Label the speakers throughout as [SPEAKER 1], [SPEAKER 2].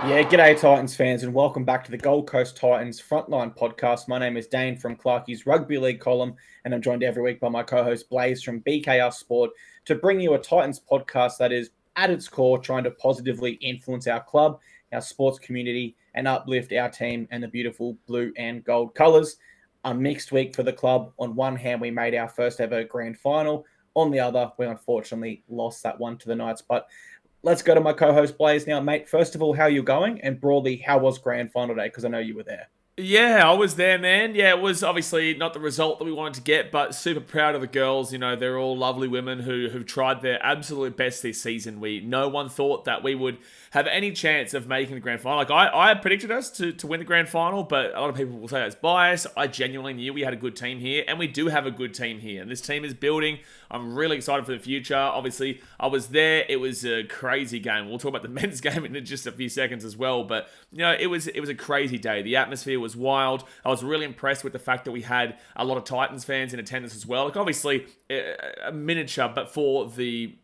[SPEAKER 1] Yeah, g'day Titans fans and welcome back to the Gold Coast Titans Frontline Podcast. My name is Dane from Clarkey's Rugby League column and I'm joined every week by my co-host Blaze from BKRsport to bring you a Titans podcast that is at its core trying to positively influence our club, our sports community and uplift our team and the beautiful blue and gold colours. A mixed week for the club. On one hand, we made our first ever grand final. On the other, we unfortunately lost that one to the Knights, but let's go to my co-host Blaze now, mate. First of all, how are you going? And broadly, how was grand final day? Because I know you were there.
[SPEAKER 2] Yeah, I was there, man. Yeah, it was obviously not the result that we wanted to get, but super proud of the girls. You know, they're all lovely women who've tried their absolute best this season. No one thought that we would have any chance of making the grand final. Like I predicted us to win the grand final, but a lot of people will say that's bias. I genuinely knew we had a good team here, and we do have a good team here. And this team is building. I'm really excited for the future. Obviously, I was there. It was a crazy game. We'll talk about the men's game in just a few seconds as well. But you know, it was a crazy day. The atmosphere was wild. I was really impressed with the fact that we had a lot of Titans fans in attendance as well. Like obviously a miniature, but for the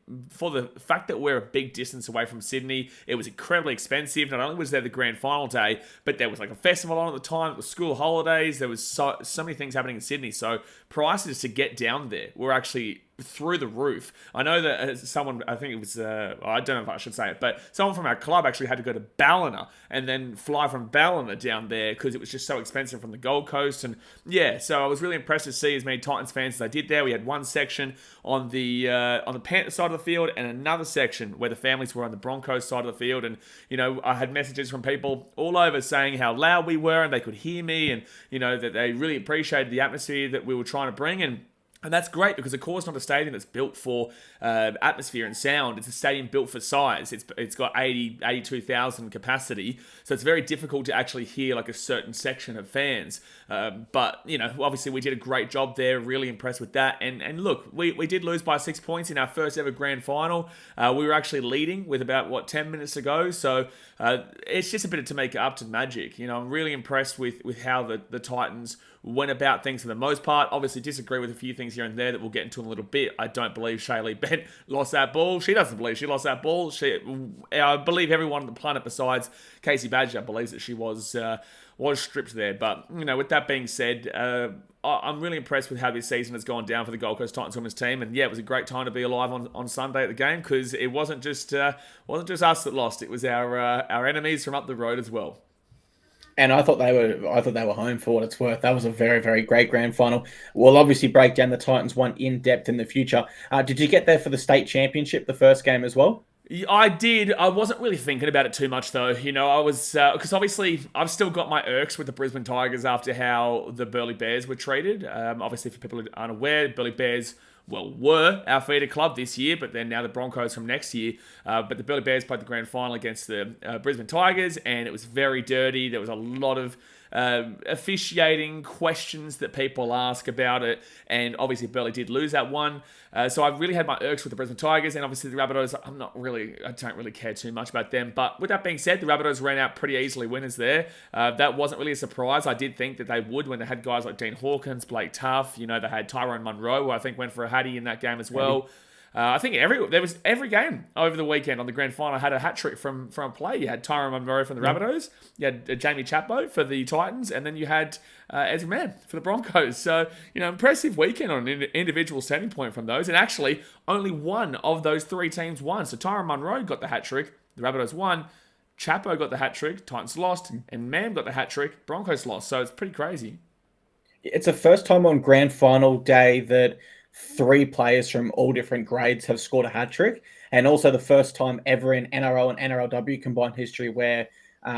[SPEAKER 2] fact that we're a big distance away from Sydney, it was incredibly expensive. Not only was there the grand final day, but there was like a festival on at the time. It was school holidays. There was so many things happening in Sydney. So prices to get down there were actually through the roof. I know that someone, I think it was, I don't know if I should say it, but someone from our club actually had to go to Ballina and then fly from Ballina down there because it was just so expensive from the Gold Coast. And yeah, so I was really impressed to see as many Titans fans as I did there. We had one section on the Panther side of the field and another section where the families were on the Broncos side of the field. And, you know, I had messages from people all over saying how loud we were and they could hear me and, you know, that they really appreciated the atmosphere that we were trying to bring. And that's great because, of course, not a stadium that's built for atmosphere and sound. It's a stadium built for size. It's got 82,000 capacity. So it's very difficult to actually hear like a certain section of fans. But, you know, obviously we did a great job there. Really impressed with that. And look, we did lose by 6 points in our first ever grand final. We were actually leading with about, 10 minutes to go. So it's just a bit to make it up to magic. You know, I'm really impressed with how the Titans went about things for the most part. Obviously disagree with a few things here and there that we'll get into in a little bit. I don't believe Shaylee Bent lost that ball. She doesn't believe she lost that ball. I believe everyone on the planet besides Casey Badger believes that she was stripped there. But, you know, with that being said, I'm really impressed with how this season has gone down for the Gold Coast Titans women's team. And yeah, it was a great time to be alive on Sunday at the game because it wasn't just us that lost. It was our enemies from up the road as well.
[SPEAKER 1] And I thought they were home for what it's worth. That was a very, very great grand final. We'll obviously break down the Titans one in depth in the future. Did you get there for the state championship, the first game as well?
[SPEAKER 2] I did. I wasn't really thinking about it too much, though. You know, I was... Because obviously, I've still got my irks with the Brisbane Tigers after how the Burleigh Bears were treated. Obviously, for people who aren't aware, Burleigh Bears... were our feeder club this year, but then now the Broncos from next year. But the Burleigh Bears played the grand final against the Brisbane Tigers, and it was very dirty. There was a lot of officiating questions that people ask about it, and obviously Burleigh did lose that one. So I really had my irks with the Brisbane Tigers, and obviously the Rabbitohs, I don't really care too much about them. But with that being said, the Rabbitohs ran out pretty easily winners there. That wasn't really a surprise. I did think that they would when they had guys like Dean Hawkins, Blake Tough. You know, they had Tyrone Munro, who I think went for a hattie in that game as well. I think every game over the weekend on the grand final had a hat trick from a play. You had Tyrone Munro from the Rabbitohs, you had Jamie Chaplow for the Titans, and then you had Ezra Mann for the Broncos. So, you know, impressive weekend on an individual standing point from those. And actually, only one of those three teams won. So Tyrone Munro got the hat trick, the Rabbitohs won. Chapo got the hat trick, Titans lost, and Mann got the hat trick, Broncos lost. So it's pretty crazy.
[SPEAKER 1] It's the first time on grand final day that three players from all different grades have scored a hat trick, and also the first time ever in NRL and NRLW combined history where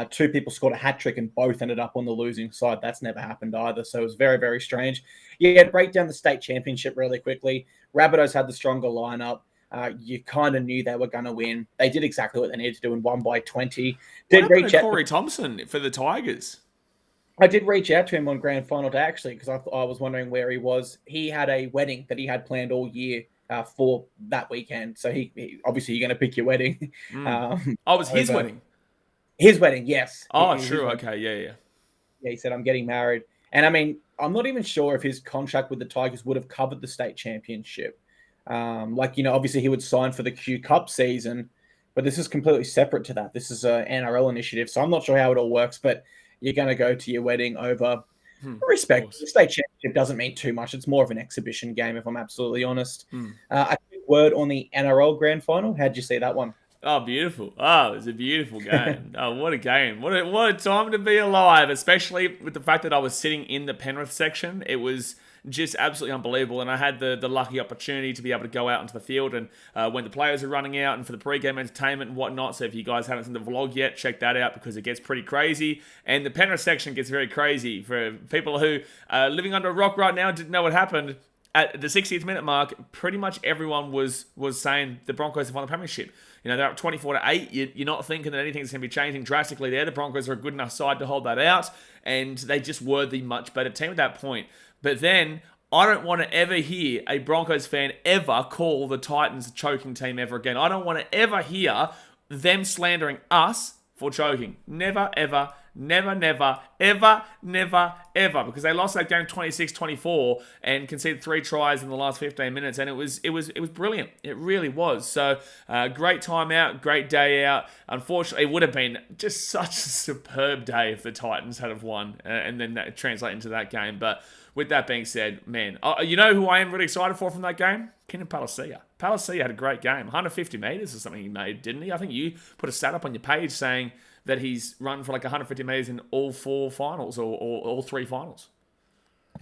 [SPEAKER 1] two people scored a hat trick and both ended up on the losing side. That's never happened either, so it was very, very strange. Yeah, break down the state championship really quickly. Rabbitohs had the stronger lineup. You kind of knew they were going to win. They did exactly what they needed to do and won by 20.
[SPEAKER 2] What happened to Corey Thompson for the Tigers?
[SPEAKER 1] I did reach out to him on grand final day, actually, because I was wondering where he was. He had a wedding that he had planned all year for that weekend. So he obviously you're going to pick your wedding.
[SPEAKER 2] It was his wedding?
[SPEAKER 1] His wedding, yes.
[SPEAKER 2] Oh, sure. Okay, yeah.
[SPEAKER 1] Yeah, he said, I'm getting married. And I mean, I'm not even sure if his contract with the Tigers would have covered the state championship. Obviously he would sign for the Q Cup season, But this is completely separate to that. This is an NRL initiative, so I'm not sure how it all works, but you're going to go to your wedding over respect. The state championship doesn't mean too much. It's more of an exhibition game, if I'm absolutely honest. A quick word on the NRL Grand Final. How'd you see that one?
[SPEAKER 2] Oh, beautiful. Oh, it was a beautiful game. Oh, what a game. What a time to be alive, especially with the fact that I was sitting in the Penrith section. It was just absolutely unbelievable, and I had the lucky opportunity to be able to go out into the field and when the players were running out and for the pre-game entertainment and whatnot. So if you guys haven't seen the vlog yet, check that out because it gets pretty crazy. And the Penrith section gets very crazy. For people who are living under a rock right now, didn't know what happened. At the 60th minute mark, pretty much everyone was saying the Broncos have won the premiership. You know, they're up 24-8. You're not thinking that anything's going to be changing drastically there. The Broncos are a good enough side to hold that out, and they just were the much better team at that point. But then, I don't want to ever hear a Broncos fan ever call the Titans a choking team ever again. I don't want to ever hear them slandering us for choking. Never, ever, never, never, ever, never, ever. Because they lost that game 26-24 and conceded 3 tries in the last 15 minutes. And it was brilliant. It really was. So, great time out, great day out. Unfortunately, it would have been just such a superb day if the Titans had have won and then that translate into that game. But with that being said, man, you know who I am really excited for from that game? Keenan Palasia. Palasia had a great game. 150 metres or something he made, didn't he? I think you put a stat up on your page saying that he's run for like 150 metres in all 4 finals or all 3 finals.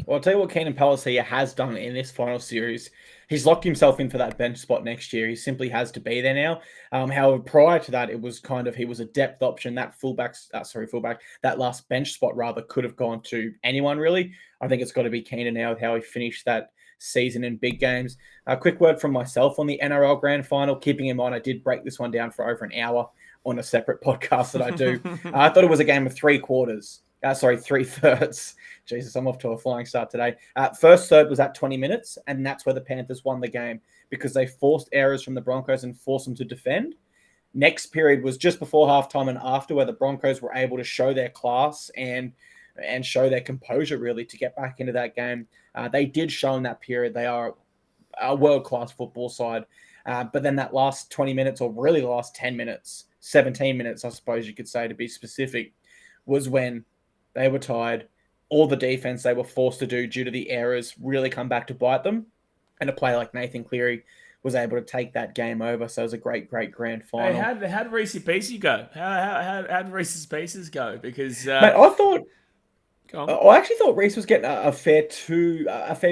[SPEAKER 1] Well, I'll tell you what Keenan Palasia has done in this final series. He's locked himself in for that bench spot next year. He simply has to be there now. However, prior to that, it was kind of, he was a depth option. That fullback, that last bench spot rather could have gone to anyone really. I think it's got to be Keenan now with how he finished that season in big games. A quick word from myself on the NRL Grand Final. Keeping in mind, I did break this one down for over an hour on a separate podcast that I do. I thought it was a game of 3 thirds. Jesus, I'm off to a flying start today. First third was at 20 minutes, and that's where the Panthers won the game because they forced errors from the Broncos and forced them to defend. Next period was just before halftime and after, where the Broncos were able to show their class and show their composure, really, to get back into that game. They did show in that period they are a world-class football side. But then that last 20 minutes, or really the last 10 minutes, 17 minutes, I suppose you could say to be specific, was when they were tired. All the defense they were forced to do due to the errors really come back to bite them. And a player like Nathan Cleary was able to take that game over. So it was a great, great grand final.
[SPEAKER 2] Hey, how did Reece Pieces go? How did Reece's Pieces go? Because
[SPEAKER 1] mate, I actually thought Reece was getting a fair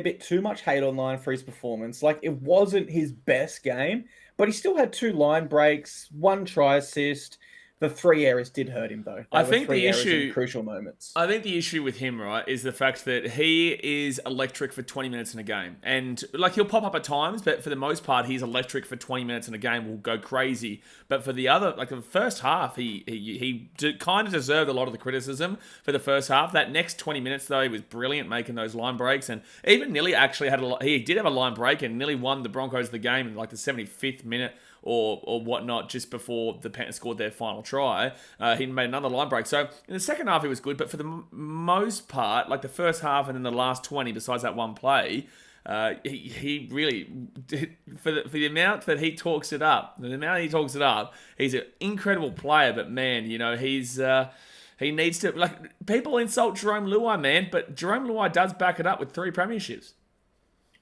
[SPEAKER 1] bit too much hate online for his performance. Like, it wasn't his best game, but he still had 2 line breaks, 1 try assist. The 3 errors did hurt him, though.
[SPEAKER 2] I think the issue
[SPEAKER 1] in crucial moments.
[SPEAKER 2] I think the issue with him, right, is the fact that he is electric for 20 minutes in a game, and like he'll pop up at times, but for the most part, he's electric for 20 minutes in a game. Will go crazy. But for the other, like the first half, he kind of deserved a lot of the criticism for the first half. That next 20 minutes, though, he was brilliant making those line breaks, and even nearly actually he did have a line break and nearly won the Broncos the game in like the 75th minute. Or whatnot, just before the Panthers scored their final try. He made another line break. So in the second half, he was good. But for the most part, like the first half and then the last 20, besides that one play, he really, for the amount that he talks it up, he's an incredible player. But man, you know, he needs to, like, people insult Jerome Luai, man, but Jerome Luai does back it up with 3 premierships.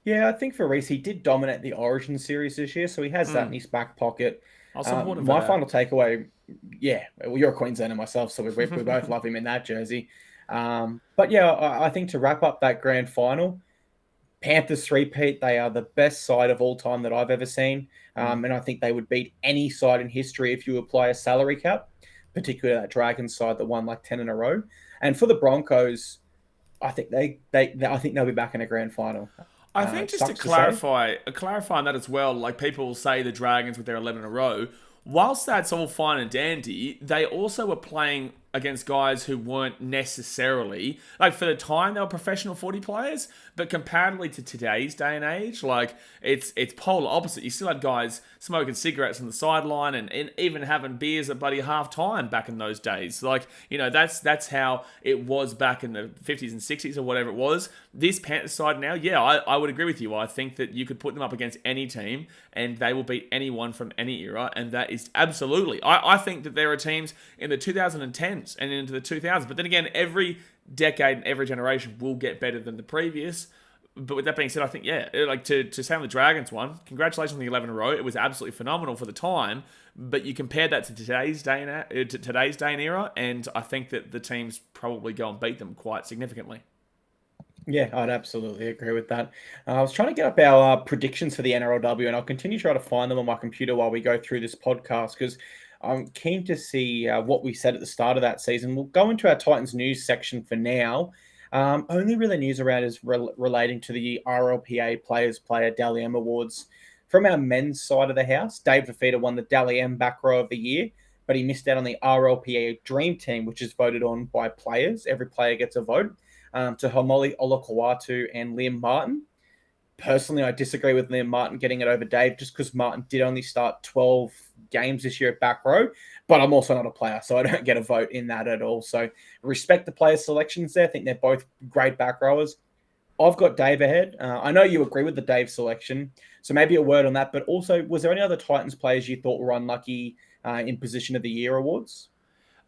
[SPEAKER 1] Yeah, I think for Reece, he did dominate the Origin series this year, so he has that in his back pocket.
[SPEAKER 2] I'll support him.
[SPEAKER 1] My final takeaway, well, you're a Queenslander myself, so we both love him in that jersey. But yeah, I think to wrap up that grand final, Panthers three-peat, they are the best side of all time that I've ever seen. And I think they would beat any side in history if you apply a salary cap, particularly that Dragons side that won like 10 in a row. And for the Broncos, I think they'll be back in a grand final.
[SPEAKER 2] I think just to clarify on that as well, like people say the Dragons with their 11 in a row, whilst that's all fine and dandy, they also were playing against guys who weren't necessarily, like for the time they were professional footy players, but comparatively to today's day and age, like it's polar opposite. You still had guys smoking cigarettes on the sideline and even having beers at bloody half time back in those days. Like, that's how it was back in the 50s and 60s or whatever it was. This Panthers side now, yeah, I would agree with you. I think that you could put them up against any team and they will beat anyone from any era, and that is absolutely. I think that there are teams in the 2010s and into the 2000s, but then again, every decade and every generation will get better than the previous. But with that being said, I think, yeah, like to say on the Dragons one, congratulations on the 11 in a row. It was absolutely phenomenal for the time. But you compare that to today's day and era, and I think that the teams probably go and beat them quite significantly.
[SPEAKER 1] Yeah, I'd absolutely agree with that. I was trying to get up our predictions for the NRLW, and I'll continue to try to find them on my computer while we go through this podcast, because I'm keen to see what we said at the start of that season. We'll go into our Titans news section for now. Only really news around is relating to the RLPA Players Player Dally M Awards. From our men's side of the house, Dave Fafita won the Dally M Back Row of the Year, but he missed out on the RLPA Dream Team, which is voted on by players. Every player gets a vote, to Homoli Olakawatu and Liam Martin. Personally, I disagree with Liam Martin getting it over Dave, just because Martin did only start 12 games this year at back row, but I'm also not a player, so I don't get a vote in that at all. So respect the player selections there. I think they're both great back rowers. I've got Dave ahead. I know you agree with the Dave selection, so maybe a word on that. But also, was there any other Titans players you thought were unlucky in Position of the Year awards?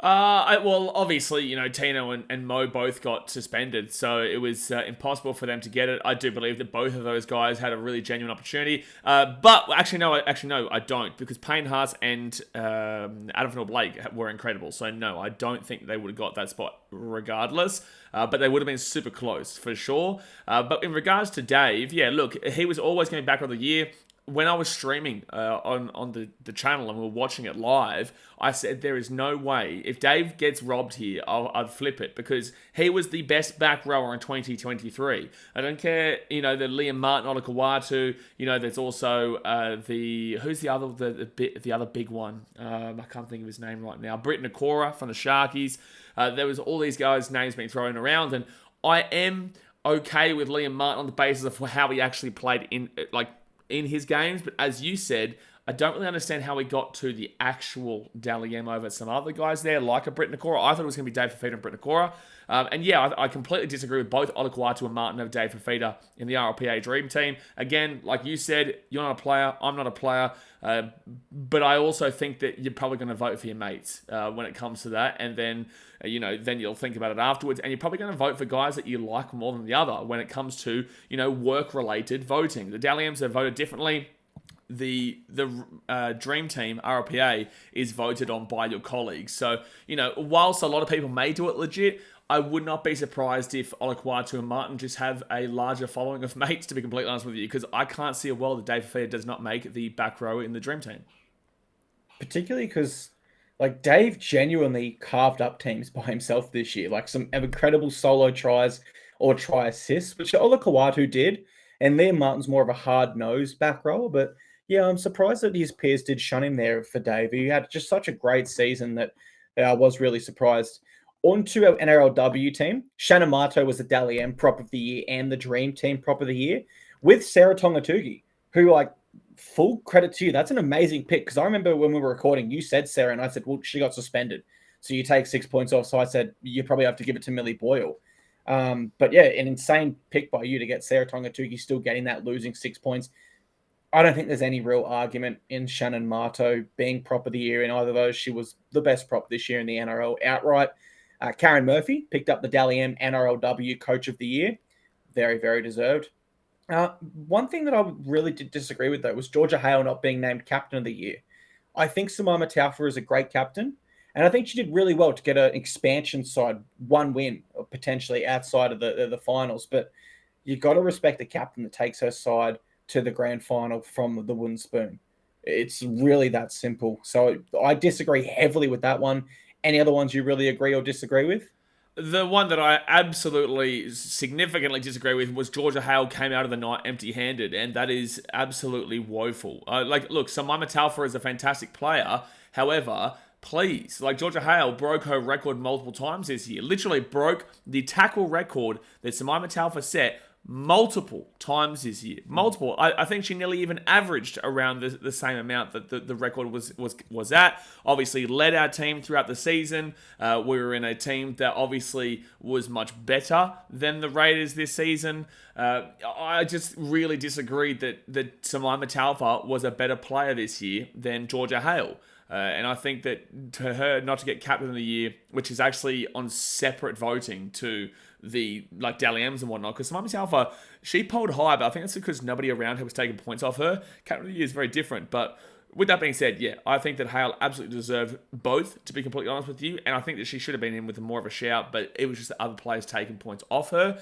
[SPEAKER 2] Well, obviously, Tino and Mo both got suspended, so it was impossible for them to get it. I do believe that both of those guys had a really genuine opportunity. But actually, no, I don't, because Payne Haas and Adam Blake were incredible. So no, I don't think they would have got that spot regardless. But they would have been super close for sure. But in regards to Dave, yeah, look, he was always going to be back of the year. When I was streaming on the channel and we were watching it live, I said there is no way. If Dave gets robbed here, I'd flip it, because he was the best back rower in 2023. I don't care, the Liam Martin, Olakawatu, there's also who's the other big one? I can't think of his name right now. Britt Nakora from the Sharkies. There was all these guys' names being thrown around, and I am okay with Liam Martin on the basis of how he actually played in his games, but as you said, I don't really understand how he got to the actual Dally M over some other guys there, like a Britt Nakora. I thought it was going to be Dave Fafita and Britt Nakora. And yeah, I completely disagree with both Olakawatu and Martin over Dave Fafita in the RLPA Dream Team. Again, like you said, you're not a player, I'm not a player, but I also think that you're probably going to vote for your mates when it comes to that, and then then you'll think about it afterwards, and you're probably going to vote for guys that you like more than the other when it comes to work-related voting. The Dally M's are voted differently. The Dream Team, RLPA, is voted on by your colleagues. So, whilst a lot of people may do it legit, I would not be surprised if Olakawatu and Martin just have a larger following of mates, to be completely honest with you, because I can't see a world that Dave Fafita does not make the back row in the Dream Team.
[SPEAKER 1] Particularly because, Dave genuinely carved up teams by himself this year. Some incredible solo tries or try assists, which Olakawatu did, and Liam Martin's more of a hard-nosed back rower, but yeah, I'm surprised that his peers did shun him there for Dave. He had just such a great season that I was really surprised. On to our NRLW team. Shannon Marto was the Dally M Prop of the Year and the Dream Team Prop of the Year, with Sarah Tongatugi, who, full credit to you. That's an amazing pick, because I remember when we were recording, you said Sarah, and I said, well, she got suspended, so you take 6 points off. So I said, you probably have to give it to Millie Boyle. But yeah, an insane pick by you to get Sarah Tongatugi still getting that, losing 6 points. I don't think there's any real argument in Shannon Marto being Prop of the Year in either of those. She was the best prop this year in the NRL outright. Karen Murphy picked up the Dally M NRLW Coach of the Year. Very, very deserved. One thing that I really did disagree with, though, was Georgia Hale not being named Captain of the Year. I think Samima Taufa is a great captain, and I think she did really well to get an expansion side one win, or potentially outside of the finals. But you've got to respect the captain that takes her side to the grand final from the wooden spoon. It's really that simple. So I disagree heavily with that one. Any other ones you really agree or disagree with?
[SPEAKER 2] The one that I absolutely significantly disagree with was Georgia Hale came out of the night empty-handed, and that is absolutely woeful. Look, Samima Taufa is a fantastic player. However, please. Like, Georgia Hale broke her record multiple times this year. Literally broke the tackle record that Jemima Taufa set multiple times this year. Multiple. I think she nearly even averaged around the same amount that the record was at. Obviously led our team throughout the season. We were in a team that obviously was much better than the Raiders this season. I just really disagreed that Jemima Taufa was a better player this year than Georgia Hale. And I think that to her not to get captain of the year, which is actually on separate voting to the Dally M's and whatnot, because Jemima Taufa, she polled high, but I think that's because nobody around her was taking points off her. Captain of the year is very different, but with that being said, yeah, I think that Hale absolutely deserved both, to be completely honest with you, and I think that she should have been in with more of a shout, but it was just the other players taking points off her.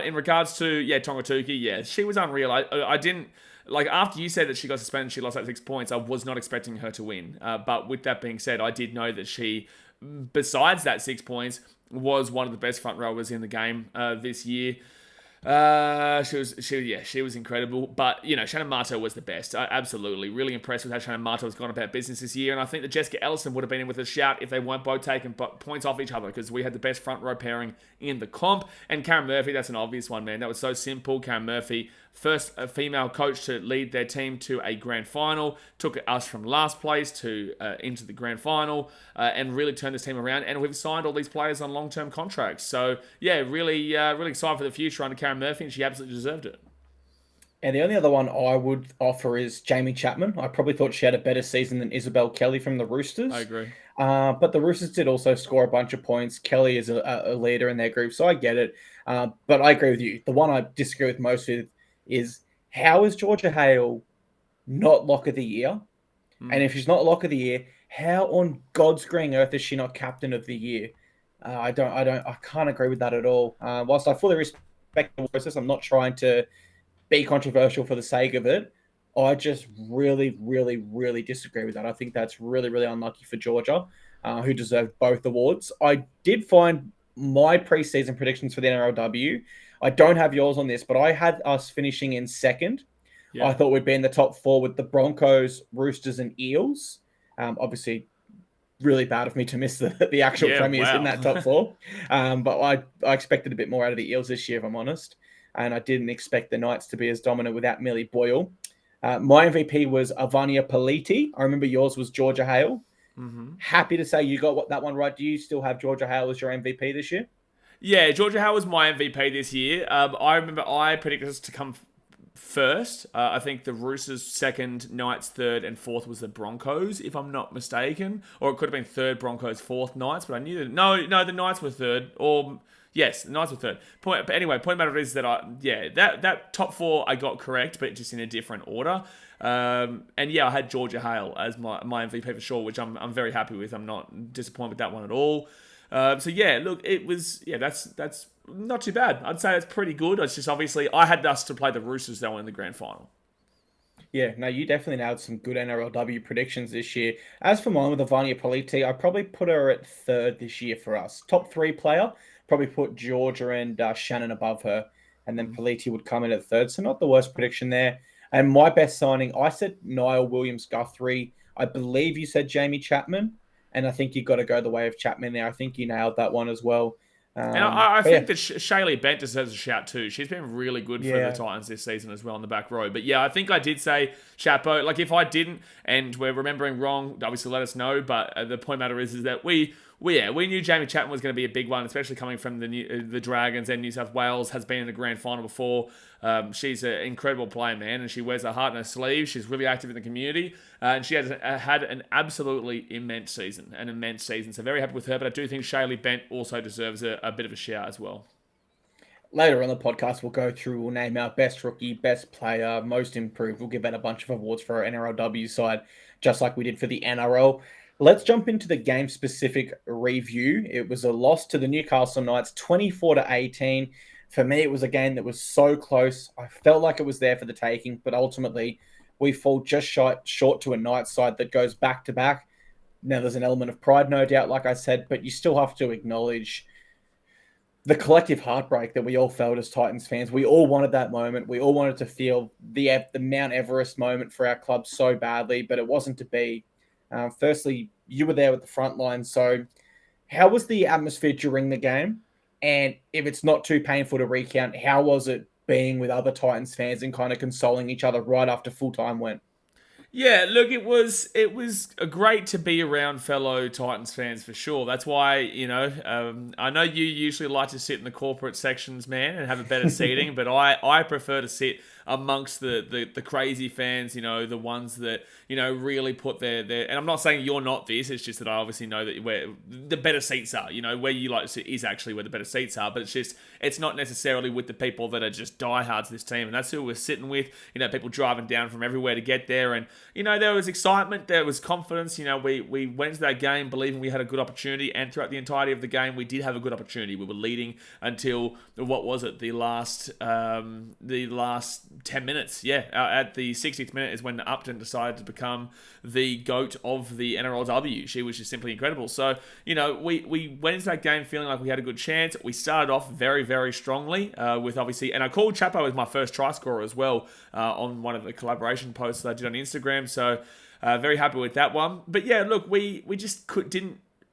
[SPEAKER 2] In regards to, Tongatuki, yeah, she was unreal. I didn't... after you said that she got suspended, she lost 6 points, I was not expecting her to win. But with that being said, I did know that she, besides that 6 points, was one of the best front rowers in the game this year. She was incredible. But, Shannon Marto was the best. Absolutely. Really impressed with how Shannon Marto has gone about business this year. And I think that Jessica Ellison would have been in with a shout if they weren't both taking points off each other, because we had the best front row pairing in the comp. And Karen Murphy, that's an obvious one, man. That was so simple. Karen Murphy, first female coach to lead their team to a grand final, took us from last place to into the grand final, and really turned this team around. And we've signed all these players on long-term contracts. So, yeah, really excited for the future under Karen Murphy, and she absolutely deserved it.
[SPEAKER 1] And the only other one I would offer is Jamie Chapman. I probably thought she had a better season than Isabel Kelly from the Roosters.
[SPEAKER 2] I agree.
[SPEAKER 1] But the Roosters did also score a bunch of points. Kelly is a leader in their group, so I get it. But I agree with you. The one I disagree with most with is, how is Georgia Hale not lock of the year? And if she's not lock of the year, how on God's green earth is she not captain of the year? I can't agree with that at all. Whilst I fully respect the process, I'm not trying to be controversial for the sake of it. I just really, really, really disagree with that. I think that's really, really unlucky for Georgia, who deserved both awards. I did find my preseason predictions for the NRLW. I don't have yours on this, but I had us finishing in second. Yeah. I thought we'd be in the top 4 with the Broncos, Roosters, and Eels. Obviously, really bad of me to miss the actual premiers in that top 4. But I expected a bit more out of the Eels this year, if I'm honest. And I didn't expect the Knights to be as dominant without Millie Boyle. My MVP was Avania Politi. I remember yours was Georgia Hale. Mm-hmm. Happy to say you got that one right. Do you still have Georgia Hale as your MVP this year?
[SPEAKER 2] Yeah, Georgia Hale was my MVP this year. I remember I predicted us to come first. I think the Roosters second, Knights third, and fourth was the Broncos, if I'm not mistaken. Or it could have been third, Broncos, fourth, Knights. But I knew that... No, the Knights were third. Or... Yes, the Knights were third. But anyway, point matter is that that top 4 I got correct, but just in a different order. And I had Georgia Hale as my MVP for sure, which I'm very happy with. I'm not disappointed with that one at all. Look, it was that's not too bad. I'd say it's pretty good. It's just obviously I had us to play the Roosters though in the grand final.
[SPEAKER 1] Yeah, no, you definitely nailed some good NRLW predictions this year. As for mine with Avania Politi, I probably put her at third this year for us. Top 3 player. Probably put Georgia and Shannon above her, and then Politi would come in at third. So not the worst prediction there. And my best signing, I said Niall Williams-Guthrie. I believe you said Jamie Chapman, and I think you've got to go the way of Chapman there. I think you nailed that one as well.
[SPEAKER 2] And I think that Shaylee Bent deserves a shout too. She's been really good for the Titans this season as well in the back row. But yeah, I think I did say Chapo. Like if I didn't, and we're remembering wrong, obviously let us know. But the point matter is that we knew Jamie Chapman was going to be a big one, especially coming from the Dragons, and New South Wales has been in the grand final before. She's an incredible player, man, and she wears her heart in her sleeve. She's really active in the community, and she has had an absolutely immense season. So very happy with her, but I do think Shaylee Bent also deserves a bit of a shout as well.
[SPEAKER 1] Later on the podcast, we'll name our best rookie, best player, most improved. We'll give out a bunch of awards for our NRLW side, just like we did for the NRL. Let's jump into the game-specific review. It was a loss to the Newcastle Knights, 24-18. For me, it was a game that was so close. I felt like it was there for the taking, but ultimately we fall just short to a Knights side that goes back-to-back. Now, there's an element of pride, no doubt, like I said, but you still have to acknowledge the collective heartbreak that we all felt as Titans fans. We all wanted that moment. We all wanted to feel the Mount Everest moment for our club so badly, but it wasn't to be. Firstly, you were there with the front line. So how was the atmosphere during the game? And if it's not too painful to recount, how was it being with other Titans fans and kind of consoling each other right after full time went?
[SPEAKER 2] Yeah, look, it was great to be around fellow Titans fans for sure. That's why I know you usually like to sit in the corporate sections, man, and have a better seating, but I prefer to sit amongst the crazy fans, the ones that really put their and I'm not saying you're not this. It's just that I obviously know that where the better seats are, where you like to sit is actually where the better seats are. But it's not necessarily with the people that are just diehards of this team, and that's who we're sitting with. People driving down from everywhere to get there, and there was excitement, there was confidence. We went into that game believing we had a good opportunity, and throughout the entirety of the game, we did have a good opportunity. We were leading until what was it? The last 10 minutes. Yeah, at the 60th minute is when Upton decided to become the GOAT of the NRLW. She was just simply incredible. So we went into that game feeling like we had a good chance. We started off very, very strongly with obviously, and I called Chapo as my first try scorer as well on one of the collaboration posts that I did on Instagram. So very happy with that one. But yeah, look, we just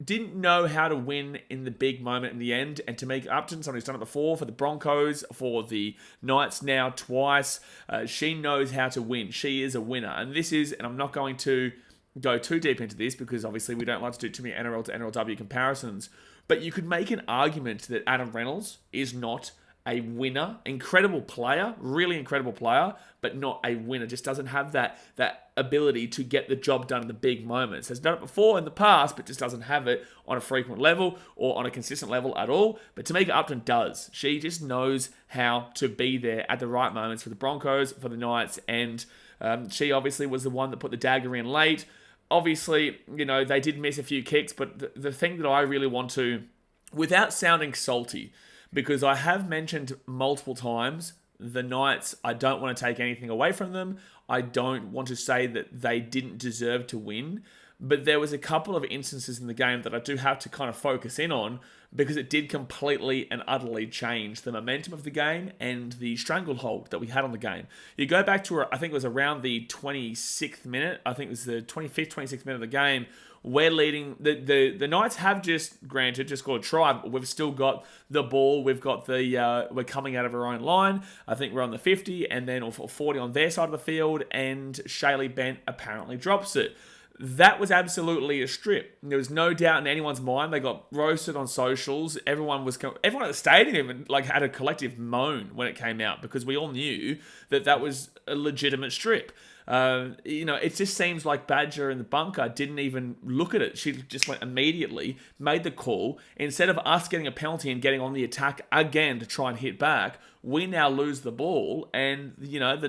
[SPEAKER 2] didn't know how to win in the big moment in the end. And to make Upton, someone who's done it before for the Broncos, for the Knights now twice, she knows how to win. She is a winner. And I'm not going to go too deep into this because obviously we don't like to do too many NRL to NRLW comparisons. But you could make an argument that Adam Reynolds is not a winner, incredible player, really incredible player, but not a winner. Just doesn't have that ability to get the job done in the big moments. Has done it before in the past, but just doesn't have it on a frequent level or on a consistent level at all. But Tamika Upton does. She just knows how to be there at the right moments for the Broncos, for the Knights, and she obviously was the one that put the dagger in late. Obviously, they did miss a few kicks, but the thing that I really want to, without sounding salty, because I have mentioned multiple times, the Knights, I don't want to take anything away from them. I don't want to say that they didn't deserve to win. But there was a couple of instances in the game that I do have to kind of focus in on because it did completely and utterly change the momentum of the game and the stranglehold that we had on the game. You go back to, I think it was around the 26th minute. I think it was the 25th, 26th minute of the game. We're leading. The Knights have just scored a try, but we've still got the ball. We've got we're coming out of our own line. I think we're on the 50 and then or 40 on their side of the field, and Shaylee Bent apparently drops it. That was absolutely a strip. There was no doubt in anyone's mind. They got roasted on socials. Everyone at the stadium even had a collective moan when it came out because we all knew that was a legitimate strip. It just seems like Badger in the bunker didn't even look at it. She just went immediately, made the call. Instead of us getting a penalty and getting on the attack again to try and hit back, we now lose the ball, and the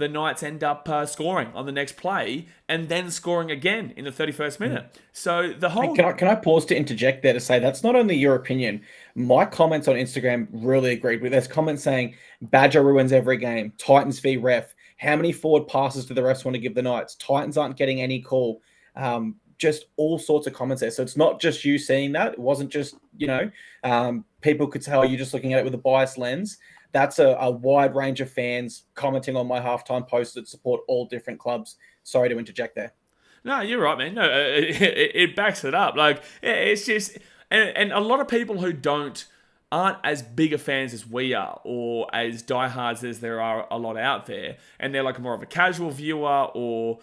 [SPEAKER 2] Knights end up scoring on the next play and then scoring again in the 31st minute. So the whole...
[SPEAKER 1] Hey, can I pause to interject there to say that's not only your opinion. My comments on Instagram really agreed with. There's comments saying Badger ruins every game. Titans v ref. How many forward passes do the refs want to give the Knights? Titans aren't getting any call. Just all sorts of comments there. So it's not just you seeing that. It wasn't just, people could tell you're just looking at it with a biased lens. That's a wide range of fans commenting on my halftime posts that support all different clubs. Sorry to interject there.
[SPEAKER 2] No, you're right, man. No, it backs it up. It's just, and a lot of people who aren't as big a fans as we are, or as diehards as there are a lot out there, and they're more of a casual viewer, or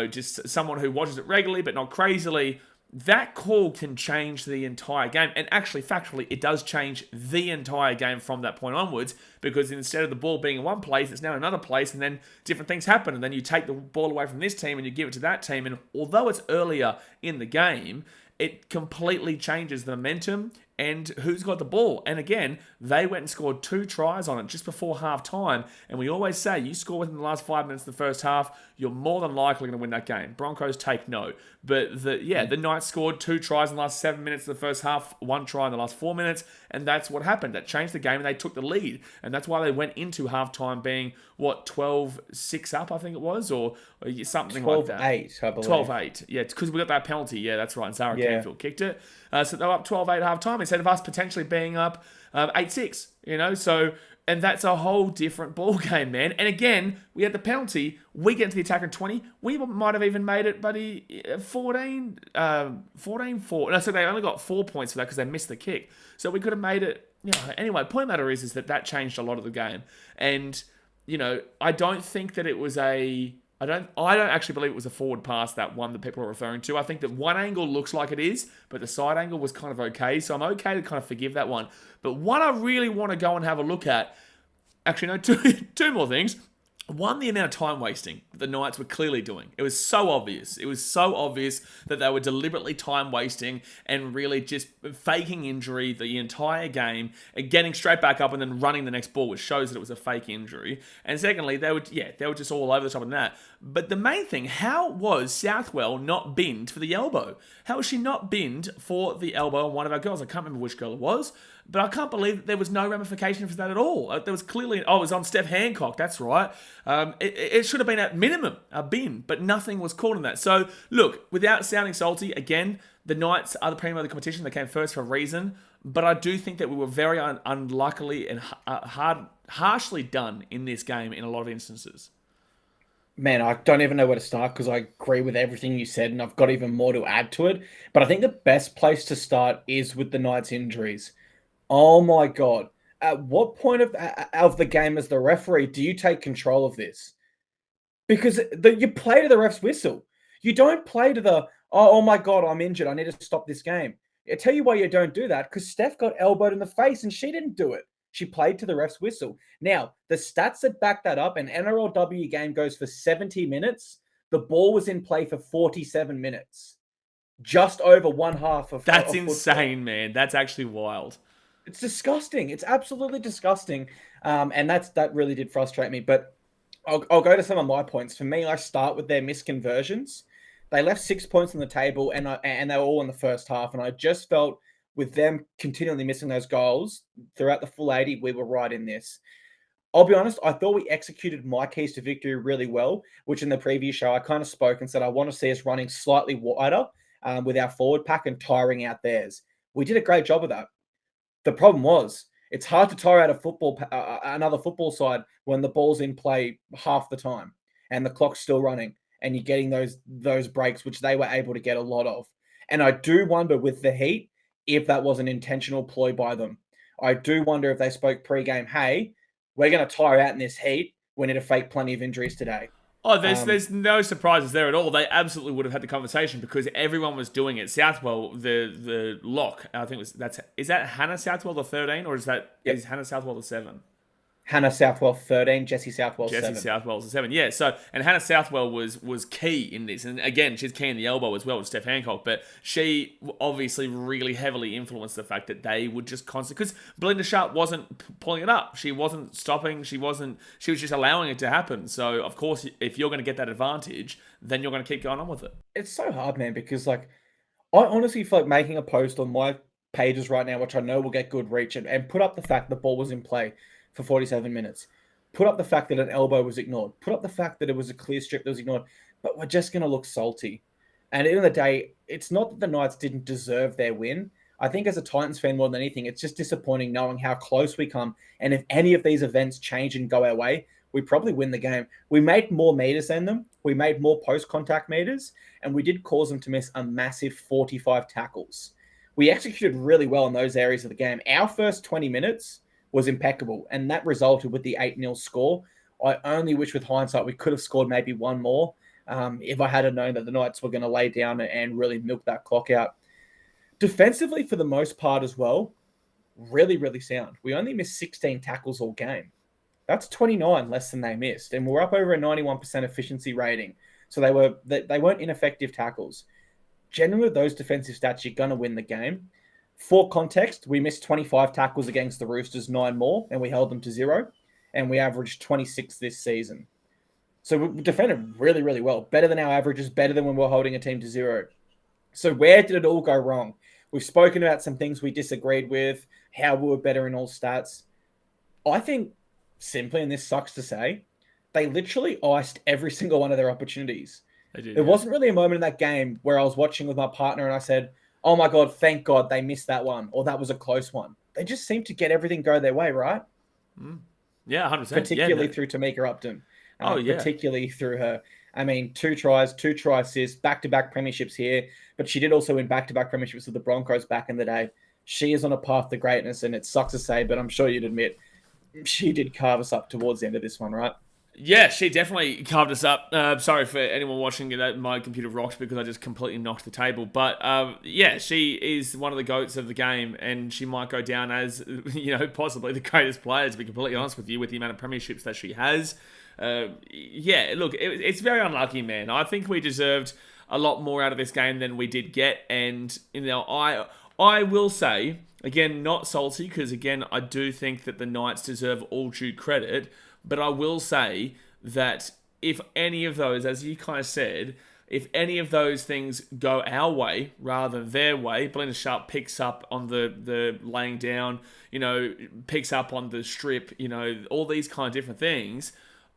[SPEAKER 2] just someone who watches it regularly but not crazily. That call can change the entire game. And actually, factually, it does change the entire game from that point onwards, because instead of the ball being in one place, it's now in another place, and then different things happen. And then you take the ball away from this team and you give it to that team. And although it's earlier in the game, it completely changes the momentum and who's got the ball. And again, they went and scored 2 tries on it just before half time. And we always say, you score within the last 5 minutes of the first half, you're more than likely going to win that game. Broncos take note. But the Knights scored 2 tries in the last 7 minutes of the first half, 1 try in the last 4 minutes, and that's what happened. That changed the game, and they took the lead. And that's why they went into halftime being, 12-6 up, I think it was, or something like that.
[SPEAKER 1] 12-8, I believe.
[SPEAKER 2] 12-8. Yeah, it's because we got that penalty. Yeah, that's right. And Zara Canfield kicked it. So they were up 12-8 halftime instead of us potentially being up 8-6. So And that's a whole different ball game, man. And again, we had the penalty. We get into the attack in 20. We might have even made it, buddy, 14, 4. No, so they only got 4 points for that because they missed the kick. So we could have made it. Anyway, point matter is that changed a lot of the game. And, I don't think that it was I don't actually believe it was a forward pass, that one that people are referring to. I think that one angle looks like it is, but the side angle was kind of okay. So I'm okay to kind of forgive that one. But one I really want to go and have a look at, actually, no, two more things. One, the amount of time wasting that the Knights were clearly doing. It was so obvious. It was so obvious that they were deliberately time wasting and really just faking injury the entire game and getting straight back up and then running the next ball, which shows that it was a fake injury. And secondly, they were just all over the top of that. But the main thing, how was Southwell not binned for the elbow? How was she not binned for the elbow on one of our girls? I can't remember which girl it was, but I can't believe that there was no ramification for that at all. There was clearly, it was on Steph Hancock, that's right. It should have been at minimum a bin, but nothing was called in that. So, look, without sounding salty, again, the Knights are the premier of the competition. They came first for a reason, but I do think that we were very unluckily and harshly done in this game in a lot of instances.
[SPEAKER 1] Man, I don't even know where to start because I agree with everything you said, and I've got even more to add to it. But I think the best place to start is with the Knights' injuries. Oh my God. At what point of the game as the referee do you take control of this? Because you play to the ref's whistle. You don't play to oh my God, I'm injured. I need to stop this game. I tell you why you don't do that, because Steph got elbowed in the face and she didn't do it. She played to the ref's whistle. Now, the stats that back that up, an NRLW game goes for 70 minutes. The ball was in play for 47 minutes. Just over one half of
[SPEAKER 2] That's insane, man. That's actually wild.
[SPEAKER 1] It's disgusting. It's absolutely disgusting. And that really did frustrate me. But I'll go to some of my points. For me, I start with their misconversions. They left 6 points on the table, and they were all in the first half. And I just felt with them continually missing those goals throughout the full 80, we were right in this. I'll be honest, I thought we executed my keys to victory really well, which in the previous show I kind of spoke and said I want to see us running slightly wider with our forward pack and tiring out theirs. We did a great job of that. The problem was it's hard to tire out another football side when the ball's in play half the time and the clock's still running and you're getting those breaks, which they were able to get a lot of. And I do wonder with the Heat if that was an intentional ploy by them. I do wonder if they spoke pre-game, hey, we're going to tire out in this Heat. We need to fake plenty of injuries today.
[SPEAKER 2] Oh, there's no surprises there at all. They absolutely would have had the conversation because everyone was doing it. Southwell, the lock, I think is that Hannah Southwell the 13 or is Hannah Southwell the 7?
[SPEAKER 1] Hannah Southwell 13, Jessie Southwell 7.
[SPEAKER 2] Jessie Southwell's the 7. Yeah, so and Hannah Southwell was key in this. And again, she's key in the elbow as well with Steph Hancock, but she obviously really heavily influenced the fact that they would just constantly, because Belinda Sharp wasn't pulling it up. She wasn't stopping. She was just allowing it to happen. So, of course, if you're going to get that advantage, then you're going to keep going on with it.
[SPEAKER 1] It's so hard, man, because I honestly feel like making a post on my pages right now, which I know will get good reach, and put up the fact the ball was in play for 47 minutes. Put up the fact that an elbow was ignored. Put up the fact that it was a clear strip that was ignored. But we're just going to look salty. And at the end of the day, it's not that the Knights didn't deserve their win. I think as a Titans fan more than anything, it's just disappointing knowing how close we come. And if any of these events change and go our way, we probably win the game. We made more meters than them. We made more post-contact meters. And we did cause them to miss a massive 45 tackles. We executed really well in those areas of the game. Our first 20 minutes was impeccable, and that resulted with the 8-0 score. I only wish with hindsight we could have scored maybe one more if I had known that the Knights were going to lay down and really milk that clock out. Defensively, for the most part as well, really, really sound. We only missed 16 tackles all game. That's 29 less than they missed, and we're up over a 91% efficiency rating. So they weren't ineffective tackles. Generally, with those defensive stats, you're going to win the game. For context, we missed 25 tackles against the Roosters, 9 more, and we held them to 0. And we averaged 26 this season. So we defended really, really well. Better than our averages, better than when we were holding a team to 0. So where did it all go wrong? We've spoken about some things we disagreed with, how we were better in all stats. I think, simply, and this sucks to say, they literally iced every single one of their opportunities.
[SPEAKER 2] They did,
[SPEAKER 1] there wasn't really a moment in that game where I was watching with my partner and I said, oh my God, thank God they missed that one, or that was a close one. They just seem to get everything go their way, right?
[SPEAKER 2] Yeah, 100%. Yeah,
[SPEAKER 1] particularly through Tamika Upton,
[SPEAKER 2] Oh, yeah.
[SPEAKER 1] particularly through her. I mean, 2 tries, 2 try assists, back-to-back premierships here, but she did also win back-to-back premierships with the Broncos back in the day. She is on a path to greatness, and it sucks to say, but I'm sure you'd admit she did carve us up towards the end of this one, right?
[SPEAKER 2] Yeah, she definitely carved us up. Sorry for anyone watching that. My computer rocked because I just completely knocked the table. But yeah, she is one of the GOATs of the game, and she might go down as, possibly the greatest player, to be completely honest with you, with the amount of premierships that she has. Yeah, look, it's very unlucky, man. I think we deserved a lot more out of this game than we did get. And, I will say, again, not salty, because, again, I do think that the Knights deserve all due credit. But I will say that if any of those, as you kind of said, if any of those things go our way rather than their way, Belinda Sharp picks up on the laying down, picks up on the strip, all these kind of different things,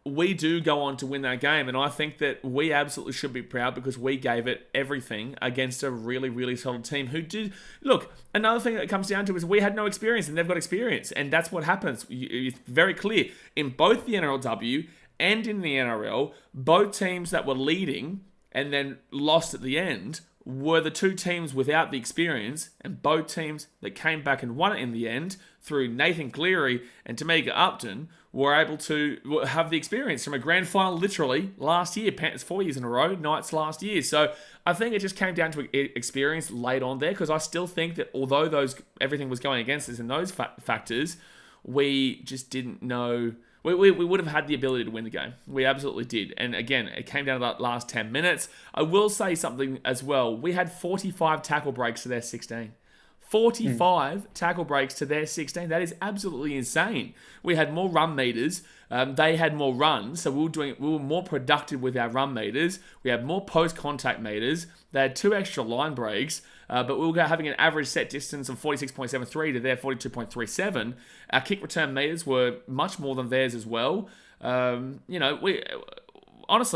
[SPEAKER 2] we do go on to win that game. And I think that we absolutely should be proud because we gave it everything against a really, really solid team who did... Look, another thing that comes down to is we had no experience and they've got experience. And that's what happens. It's very clear. In both the NRLW and in the NRL, both teams that were leading and then lost at the end were the 2 teams without the experience, and both teams that came back and won it in the end through Nathan Cleary and Tamika Upton were able to have the experience from a grand final literally last year. Panthers 4 years in a row, Knights last year. So I think it just came down to experience late on there, because I still think that although everything was going against us in those factors, we just didn't know... We would have had the ability to win the game. We absolutely did. And again, it came down to that last 10 minutes. I will say something as well. We had 45 tackle breaks to their 16. 45 tackle breaks to their 16. That is absolutely insane. We had more run meters. They had more runs, so we were more productive with our run meters. We had more post-contact meters. They had 2 extra line breaks, but we were having an average set distance of 46.73 to their 42.37. Our kick return meters were much more than theirs as well. Honestly,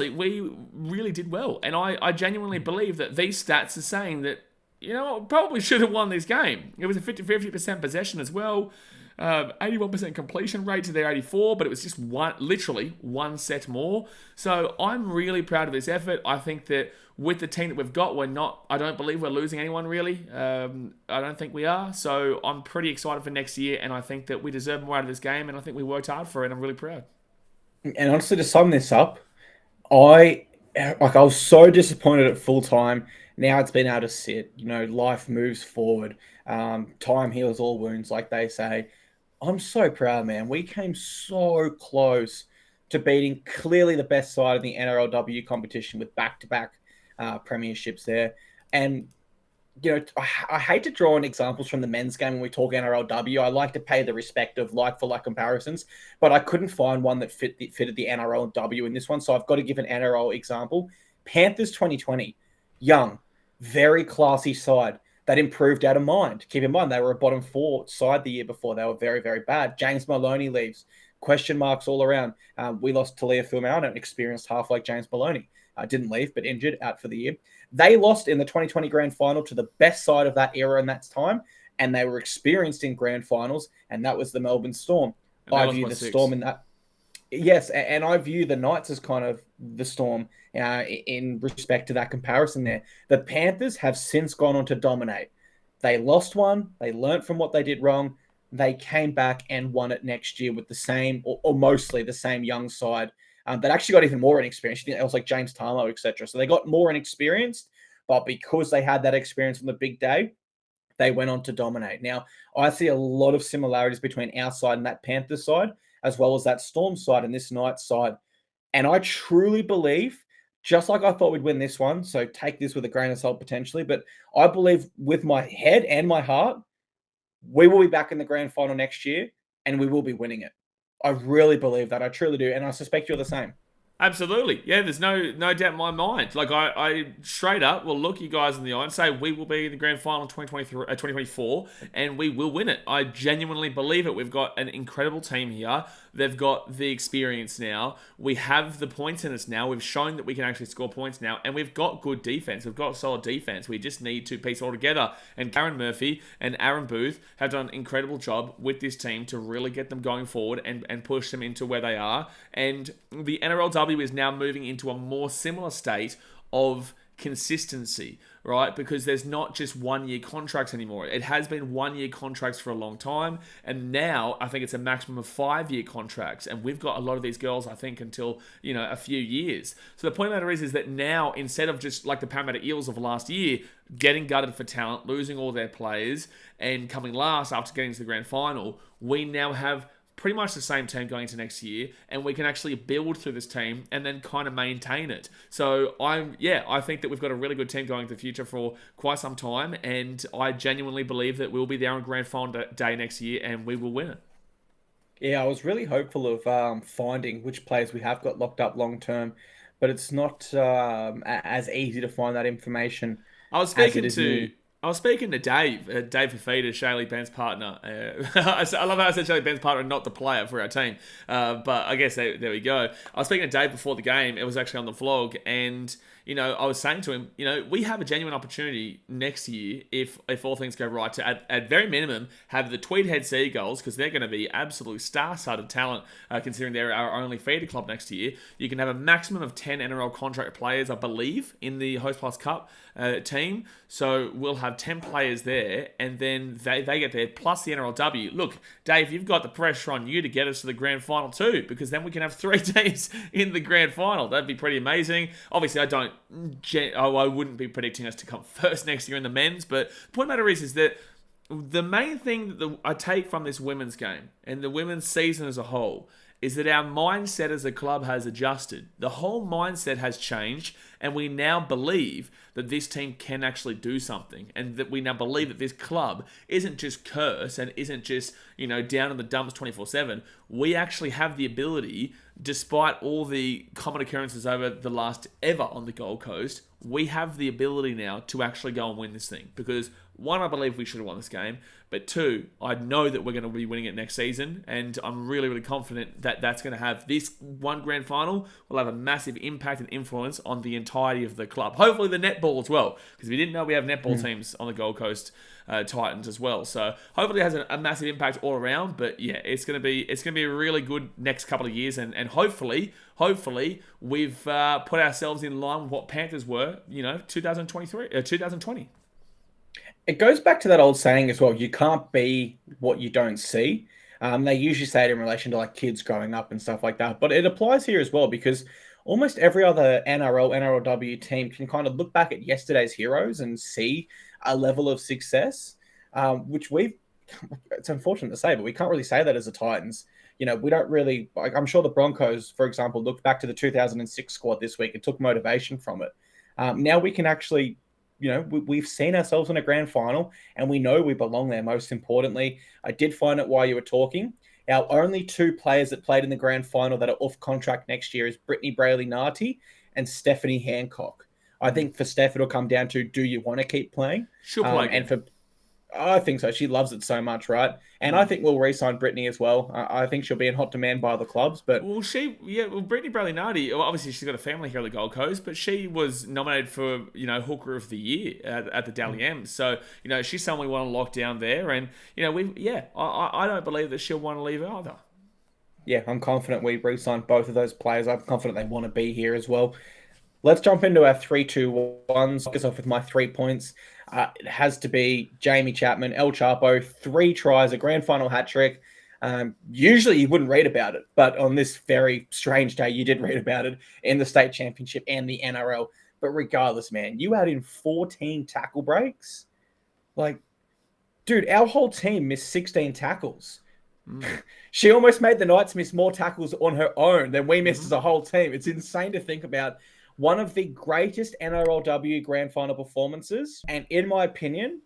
[SPEAKER 2] we really did well. And I genuinely believe that these stats are saying that, probably should have won this game. It was a 50% possession as well. 81% completion rate to their 84, but it was just literally one set more. So I'm really proud of this effort. I think that with the team that we've got, I don't believe we're losing anyone really. I don't think we are. So I'm pretty excited for next year, and I think that we deserve more out of this game, and I think we worked hard for it, and I'm really proud.
[SPEAKER 1] And honestly, to sum this up, I was so disappointed at full time. Now it's been able to sit. Life moves forward. Time heals all wounds, like they say. I'm so proud, man. We came so close to beating clearly the best side of the NRLW competition with back-to-back premierships there. And, I hate to draw on examples from the men's game when we talk NRLW. I like to pay the respect of like-for-like comparisons, but I couldn't find one that fitted the NRLW in this one, so I've got to give an NRL example. Panthers 2020, young, very classy side that improved out of mind. Keep in mind, they were a bottom 4 side the year before. They were very, very bad. James Maloney leaves. Question marks all around. We lost Talia Filmau, an experienced half like James Maloney. Didn't leave, but injured, out for the year. They lost in the 2020 grand final to the best side of that era and that time, and they were experienced in grand finals, and that was the Melbourne Storm. I view the Storm in that. Yes, and I view the Knights as kind of the Storm in respect to that comparison there. The Panthers have since gone on to dominate. They lost one. They learnt from what they did wrong. They came back and won it next year with the same, or mostly the same young side that actually got even more inexperienced. It was like James Tarmo, etc. So they got more inexperienced, but because they had that experience on the big day, they went on to dominate. Now, I see a lot of similarities between our side and that Panthers side, as well as that Storm side and this Knights side. And I truly believe, just like I thought we'd win this one, so take this with a grain of salt potentially, but I believe with my head and my heart, we will be back in the grand final next year and we will be winning it. I really believe that. I truly do. And I suspect you're the same.
[SPEAKER 2] Absolutely. Yeah, there's no doubt in my mind. Like, I straight up will look you guys in the eye and say we will be in the grand final 2024 and we will win it. I genuinely believe it. We've got an incredible team here. They've got the experience now. We have the points in us now. We've shown that we can actually score points now, and we've got good defense. We've got solid defense. We just need to piece it all together. And Karen Murphy and Aaron Booth have done an incredible job with this team to really get them going forward and push them into where they are. And the NRLW is now moving into a more similar state of consistency, right? Because there's not just 1 year contracts anymore. It has been 1 year contracts for a long time, and now I think it's a maximum of 5 year contracts, and we've got a lot of these girls, I think, until a few years. So the point of the matter is that now, instead of just like the Parramatta Eels of last year getting gutted for talent, losing all their players and coming last after getting to the grand final, we now have pretty much the same team going into next year, and we can actually build through this team and then kind of maintain it. So I think that we've got a really good team going into the future for quite some time, and I genuinely believe that we'll be there on grand final day next year and we will win it.
[SPEAKER 1] Yeah, I was really hopeful of finding which players we have got locked up long term, but it's not as easy to find that information.
[SPEAKER 2] I was speaking to Dave Fafita, Shaylee Ben's partner. I love how I said Shaylee Ben's partner and not the player for our team. But I guess there we go. I was speaking to Dave before the game. It was actually on the vlog. And, I was saying to him, we have a genuine opportunity next year, if all things go right, to, at very minimum, have the Tweedhead Seagulls, because they're going to be absolute star-studded talent, considering they're our only feeder club next year. You can have a maximum of 10 NRL contract players, I believe, in the Host Plus Cup team. So we'll have 10 players there, and then they get there, plus the NRLW. Look, Dave, you've got the pressure on you to get us to the grand final too, because then we can have 3 teams in the grand final. That'd be pretty amazing. Obviously, I wouldn't be predicting us to come first next year in the men's, but the point of the matter is that the main thing that I take from this women's game and the women's season as a whole is that our mindset as a club has adjusted. The whole mindset has changed, and we now believe that this team can actually do something, and that we now believe that this club isn't just curse and isn't just, down in the dumps 24/7. We actually have the ability, despite all the common occurrences over the last ever on the Gold Coast, we have the ability now to actually go and win this thing. Because, one, I believe we should have won this game, but 2, I know that we're going to be winning it next season, and I'm really, really confident that that's going to have this one grand final will have a massive impact and influence on the entirety of the club. Hopefully the netball as well, because we didn't know we have netball teams on the Gold Coast Titans as well. So hopefully it has a massive impact all around. But yeah, it's going to be a really good next couple of years, and hopefully we've put ourselves in line with what Panthers were, 2020.
[SPEAKER 1] It goes back to that old saying as well, you can't be what you don't see. They usually say it in relation to like kids growing up and stuff like that, but it applies here as well, because almost every other NRLW team can kind of look back at yesterday's heroes and see a level of success, which it's unfortunate to say, but we can't really say that as the Titans. We don't really, like, I'm sure the Broncos, for example, looked back to the 2006 squad this week and took motivation from it. Now we can actually, we've seen ourselves in a grand final, and we know we belong there. Most importantly, I did find it while you were talking. Our only 2 players that played in the grand final that are off contract next year is Brittany Brayley-Nati and Stephanie Hancock. I think for Steph, it'll come down to, do you want to keep playing?
[SPEAKER 2] She'll play again.
[SPEAKER 1] I think so. She loves it so much, right? And I think we'll re-sign Brittany as well. I think she'll be in hot demand by the clubs. But
[SPEAKER 2] Brittany Brayley-Nati, obviously she's got a family here on the Gold Coast, but she was nominated for Hooker of the Year at the Dally M's. So she's someone we want to lock down there, and I don't believe that she'll want to leave either.
[SPEAKER 1] Yeah, I'm confident we re-sign both of those players. I'm confident they want to be here as well. Let's jump into our 3-2-1s. I'll kick us off with my 3 points. It has to be Jamie Chapman, El Chapo, 3 tries, a grand final hat trick. Usually you wouldn't read about it, but on this very strange day, you did read about it in the state championship and the NRL. But regardless, man, you had in 14 tackle breaks. Like, dude, our whole team missed 16 tackles. She almost made the Knights miss more tackles on her own than we missed as a whole team. It's insane to think about. One of the greatest NRLW grand final performances, and in my opinion,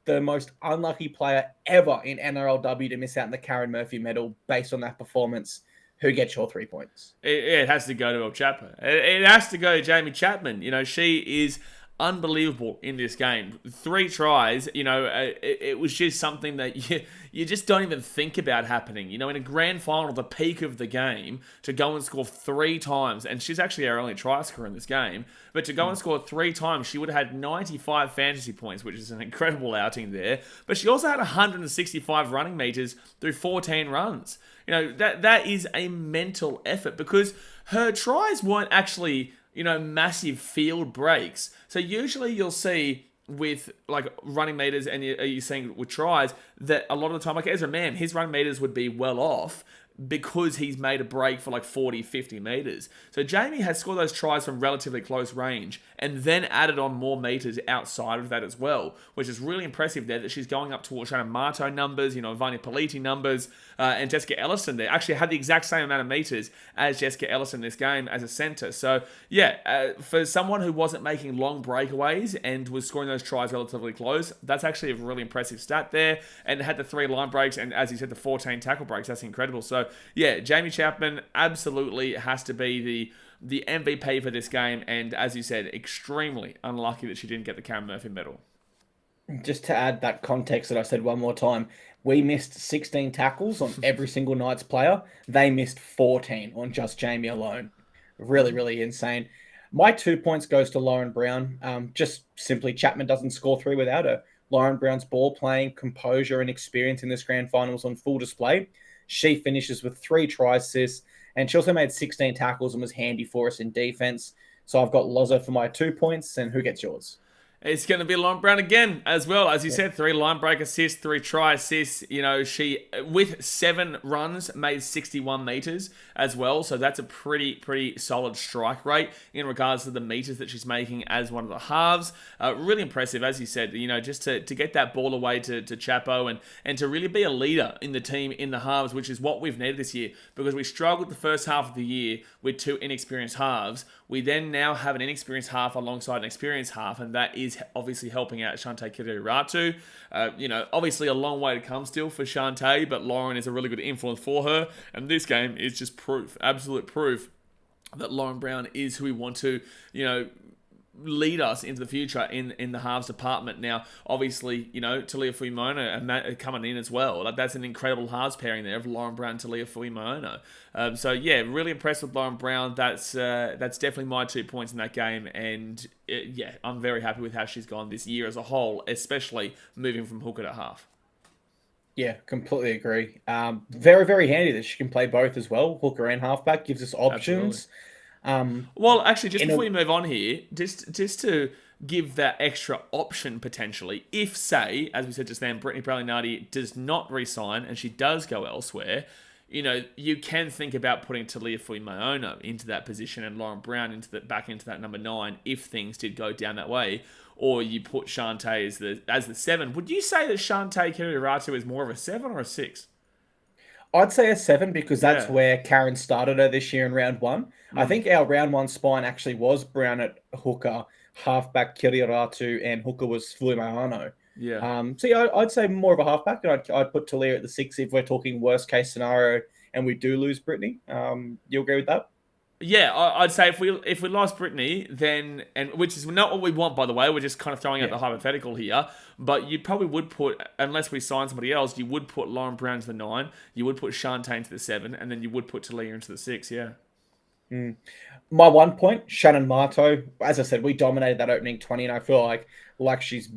[SPEAKER 1] the most unlucky player ever in NRLW to miss out on the Karen Murphy medal based on that performance. Who gets your 3 points?
[SPEAKER 2] It has to go to El Chapo. It has to go to Jamie Chapman. She is unbelievable in this game. 3 tries, it was just something that you just don't even think about happening. In a grand final, the peak of the game, to go and score 3 times, and she's actually our only try scorer in this game, but to go and score 3 times, she would have had 95 fantasy points, which is an incredible outing there. But she also had 165 running meters through 14 runs. That is a mental effort, because her tries weren't actually massive field breaks. So usually you'll see with like running meters, and you're seeing with tries, that a lot of the time, like Ezra Mann, his running meters would be well off because he's made a break for like 40, 50 meters. So Jamie has scored those tries from relatively close range and then added on more meters outside of that as well, which is really impressive there, that she's going up towards Shannon Marto numbers, Vanya Politi numbers, and Jessica Ellison there. Actually had the exact same amount of meters as Jessica Ellison in this game as a centre. So yeah, for someone who wasn't making long breakaways and was scoring those tries relatively close, that's actually a really impressive stat there, and had the 3 line breaks, and as you said, the 14 tackle breaks. That's incredible. So yeah, Jamie Chapman absolutely has to be the MVP for this game, and as you said, extremely unlucky that she didn't get the Cam Murphy medal.
[SPEAKER 1] Just to add that context that I said one more time, we missed 16 tackles on every single Knights player. They missed 14 on just Jamie alone. Really, really insane. My 2 points goes to Lauren Brown. Just simply, Chapman doesn't score 3 without her. Lauren Brown's ball playing, composure, and experience in this grand final was on full display. She finishes with 3 try assists, and she also made 16 tackles and was handy for us in defense. So I've got Lozo for my 2 points, and who gets yours?
[SPEAKER 2] It's going to be Lauren Brown again, as well. As you said, 3 line break assists, 3 try assists. She, with 7 runs, made 61 meters as well. So that's a pretty solid strike rate in regards to the meters that she's making as one of the halves. Really impressive, as you said, just to get that ball away to Chapo and to really be a leader in the team in the halves, which is what we've needed this year, because we struggled the first half of the year with 2 inexperienced halves. We then now have an inexperienced half alongside an experienced half, and that is obviously helping out Shante Kiriri-Ratu. Obviously a long way to come still for Shante, but Lauren is a really good influence for her, and this game is just proof, absolute proof, that Lauren Brown is who we want to, lead us into the future in the halves department. Now, obviously, Talia Fuimono coming in as well. That's an incredible halves pairing there of Lauren Brown and Talia Fuimono. So yeah, really impressed with Lauren Brown. That's definitely my 2 points in that game, and I'm very happy with how she's gone this year as a whole, especially moving from hooker to half.
[SPEAKER 1] Yeah, completely agree. Very, very handy that she can play both as well, hooker and halfback. Gives us options.
[SPEAKER 2] Well, actually, just before you move on here, just to give that extra option potentially, if, say, as we said just then, Brittany Bralignati does not re-sign and she does go elsewhere, you can think about putting Talia Fuimono into that position and Lauren Brown back into that number 9 if things did go down that way, or you put Shante as the 7. Would you say that Shante Kiriri-Ratu is more of a 7 or a 6?
[SPEAKER 1] I'd say a 7 because that's where Karen started her this year in round 1. I think our round 1 spine actually was Brown at hooker, halfback Kiriri-Ratu, and hooker was Fuimono.
[SPEAKER 2] Yeah.
[SPEAKER 1] I'd say more of a halfback, and I'd put Talia at the 6 if we're talking worst case scenario and we do lose Brittany. You agree with that?
[SPEAKER 2] Yeah, I'd say if we lost Brittany, then, and which is not what we want, by the way, we're just kind of throwing out the hypothetical here, but you probably would put, unless we sign somebody else, you would put Lauren Brown to the 9, you would put Shante into the 7, and then you would put Talia into the 6, yeah.
[SPEAKER 1] My 1 point, Shannon Marto. As I said, we dominated that opening 20, and I feel like she's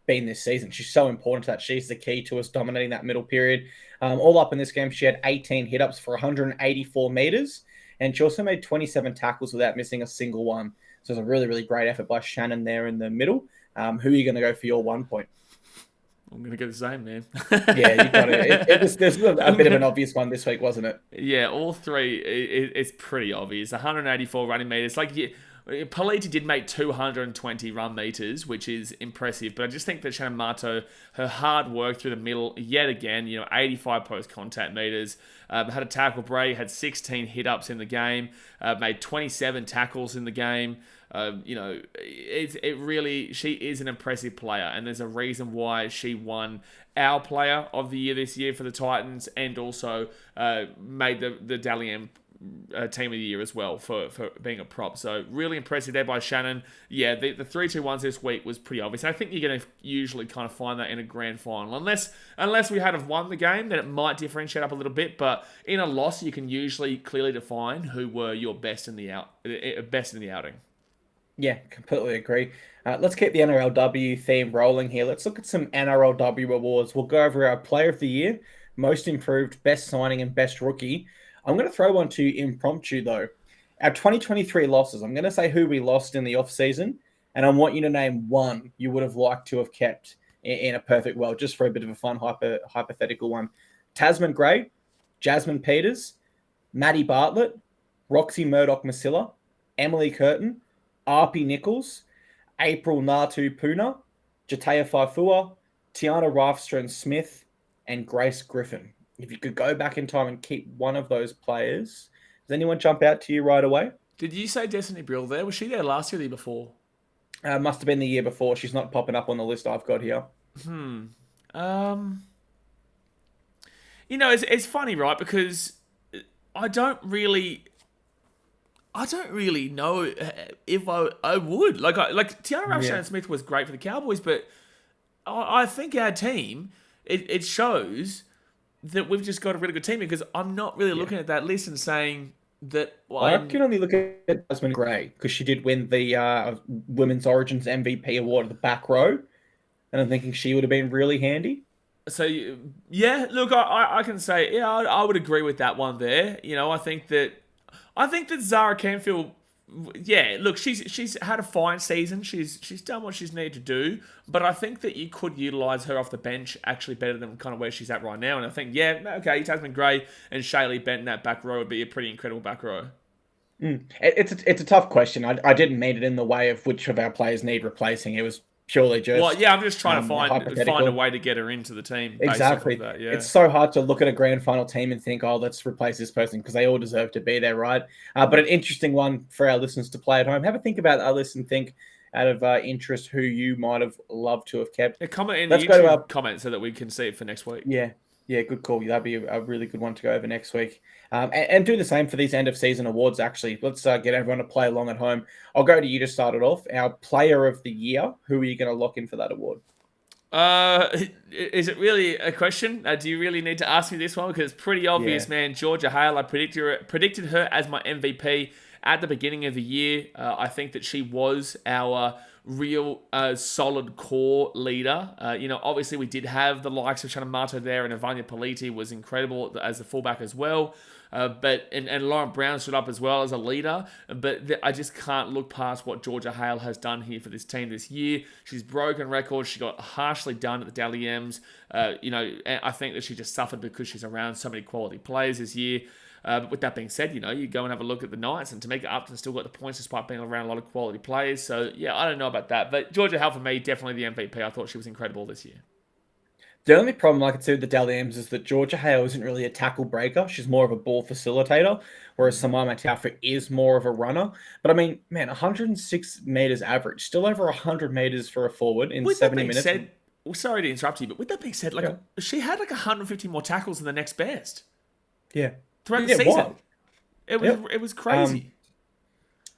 [SPEAKER 1] been this season. She's so important to that. She's the key to us dominating that middle period. All up in this game, she had 18 hit-ups for 184 meters, and she also made 27 tackles without missing a single one. So it's a really, really great effort by Shannon there in the middle. Who are you going to go for your 1 point?
[SPEAKER 2] I'm going to go the same, man.
[SPEAKER 1] Yeah, you got it. There's a bit of an obvious one this week, wasn't it?
[SPEAKER 2] Yeah, all 3, it's pretty obvious. 184 running meters. Politi did make 220 run meters, which is impressive. But I just think that Shannon Marto, her hard work through the middle, yet again, 85 post contact meters, had a tackle break, had 16 hit ups in the game, made 27 tackles in the game. She is an impressive player, and there's a reason why she won our player of the year this year for the Titans, and also made the Dally M team of the year as well for being a prop. So really impressive there by Shannon. Yeah, the 3-2-1s this week was pretty obvious. I think you're going to usually kind of find that in a grand final, unless we had have won the game, then it might differentiate up a little bit. But in a loss, you can usually clearly define who were your best in the outing.
[SPEAKER 1] Yeah, completely agree. Let's keep the NRLW theme rolling here. Let's look at some NRLW awards. We'll go over our Player of the Year, Most Improved, Best Signing, and Best Rookie. I'm going to throw one to impromptu, though. Our 2023 losses, I'm going to say who we lost in the off-season, and I want you to name one you would have liked to have kept in a perfect world, just for a bit of a fun hypothetical one. Tasman Gray, Jasmine Peters, Maddie Bartlett, Roxy Murdoch-Masilla, Emily Curtin, Arpy Nichols, April Natu Puna, Jataya Faifua, Tiana Rafstron-Smith, and Grace Griffin. If you could go back in time and keep one of those players, does anyone jump out to you right away?
[SPEAKER 2] Did you say Destiny Brill there? Was she there last year or the year before?
[SPEAKER 1] Must have been the year before. She's not popping up on the list I've got here.
[SPEAKER 2] It's funny, right? Because I don't really know if I would. Like Tiana Rafstron-Smith was great for the Cowboys, but I think our team, it shows that we've just got a really good team, because I'm not really looking at that list and saying that...
[SPEAKER 1] I can only look at Jasmine Gray, because she did win the Women's Origins MVP award at the back row, and I'm thinking she would have been really handy.
[SPEAKER 2] So, yeah, look, I can say, I would agree with that one there. I think that Zara Canfield, look, she's had a fine season. She's done what she's needed to do, but I think that you could utilise her off the bench actually better than kind of where she's at right now. And I think, Tasman Gray and Shaylee Benton, that back row would be a pretty incredible back row.
[SPEAKER 1] It's a tough question. I didn't mean it in the way of which of our players need replacing. It was purely just...
[SPEAKER 2] Well, I'm just trying to find a way to get her into the team.
[SPEAKER 1] Exactly.
[SPEAKER 2] That, yeah.
[SPEAKER 1] It's so hard to look at a grand final team and think, let's replace this person, because they all deserve to be there, right? But an interesting one for our listeners to play at home. Have a think about our list and think out of interest who you might have loved to have kept.
[SPEAKER 2] Comment in the YouTube comment so that we can see it for next week.
[SPEAKER 1] Yeah, good call. That'd be a really good one to go over next week. And do the same for these end-of-season awards, actually. Let's get everyone to play along at home. I'll go to you to start it off. Our Player of the Year, who are you going to lock in for that award?
[SPEAKER 2] Is it really a question? Do you really need to ask me this one? Because it's pretty obvious, man. Georgia Hale, I predicted her as my MVP at the beginning of the year. I think that she was our real solid core leader. Obviously we did have the likes of Shannon Marto there, and Ivania Politi was incredible as the fullback as well. But Lauren Brown stood up as well as a leader. But I just can't look past what Georgia Hale has done here for this team this year. She's broken records. She got harshly done at the Dally M's. I think that she just suffered because she's around so many quality players this year. But with that being said, you go and have a look at the Knights, and Tamika Upton still got the points despite being around a lot of quality players. So, I don't know about that. But Georgia Hale, for me, definitely the MVP. I thought she was incredible this year.
[SPEAKER 1] The only problem I can see with the Dally M's is that Georgia Hale isn't really a tackle breaker. She's more of a ball facilitator, whereas Samara Taufa is more of a runner. But, 106 metres average, still over 100 metres for a forward in 70 minutes.
[SPEAKER 2] Sorry to interrupt you, but with that being said, she had 150 more tackles than the next best.
[SPEAKER 1] Yeah.
[SPEAKER 2] Throughout the season. It was crazy.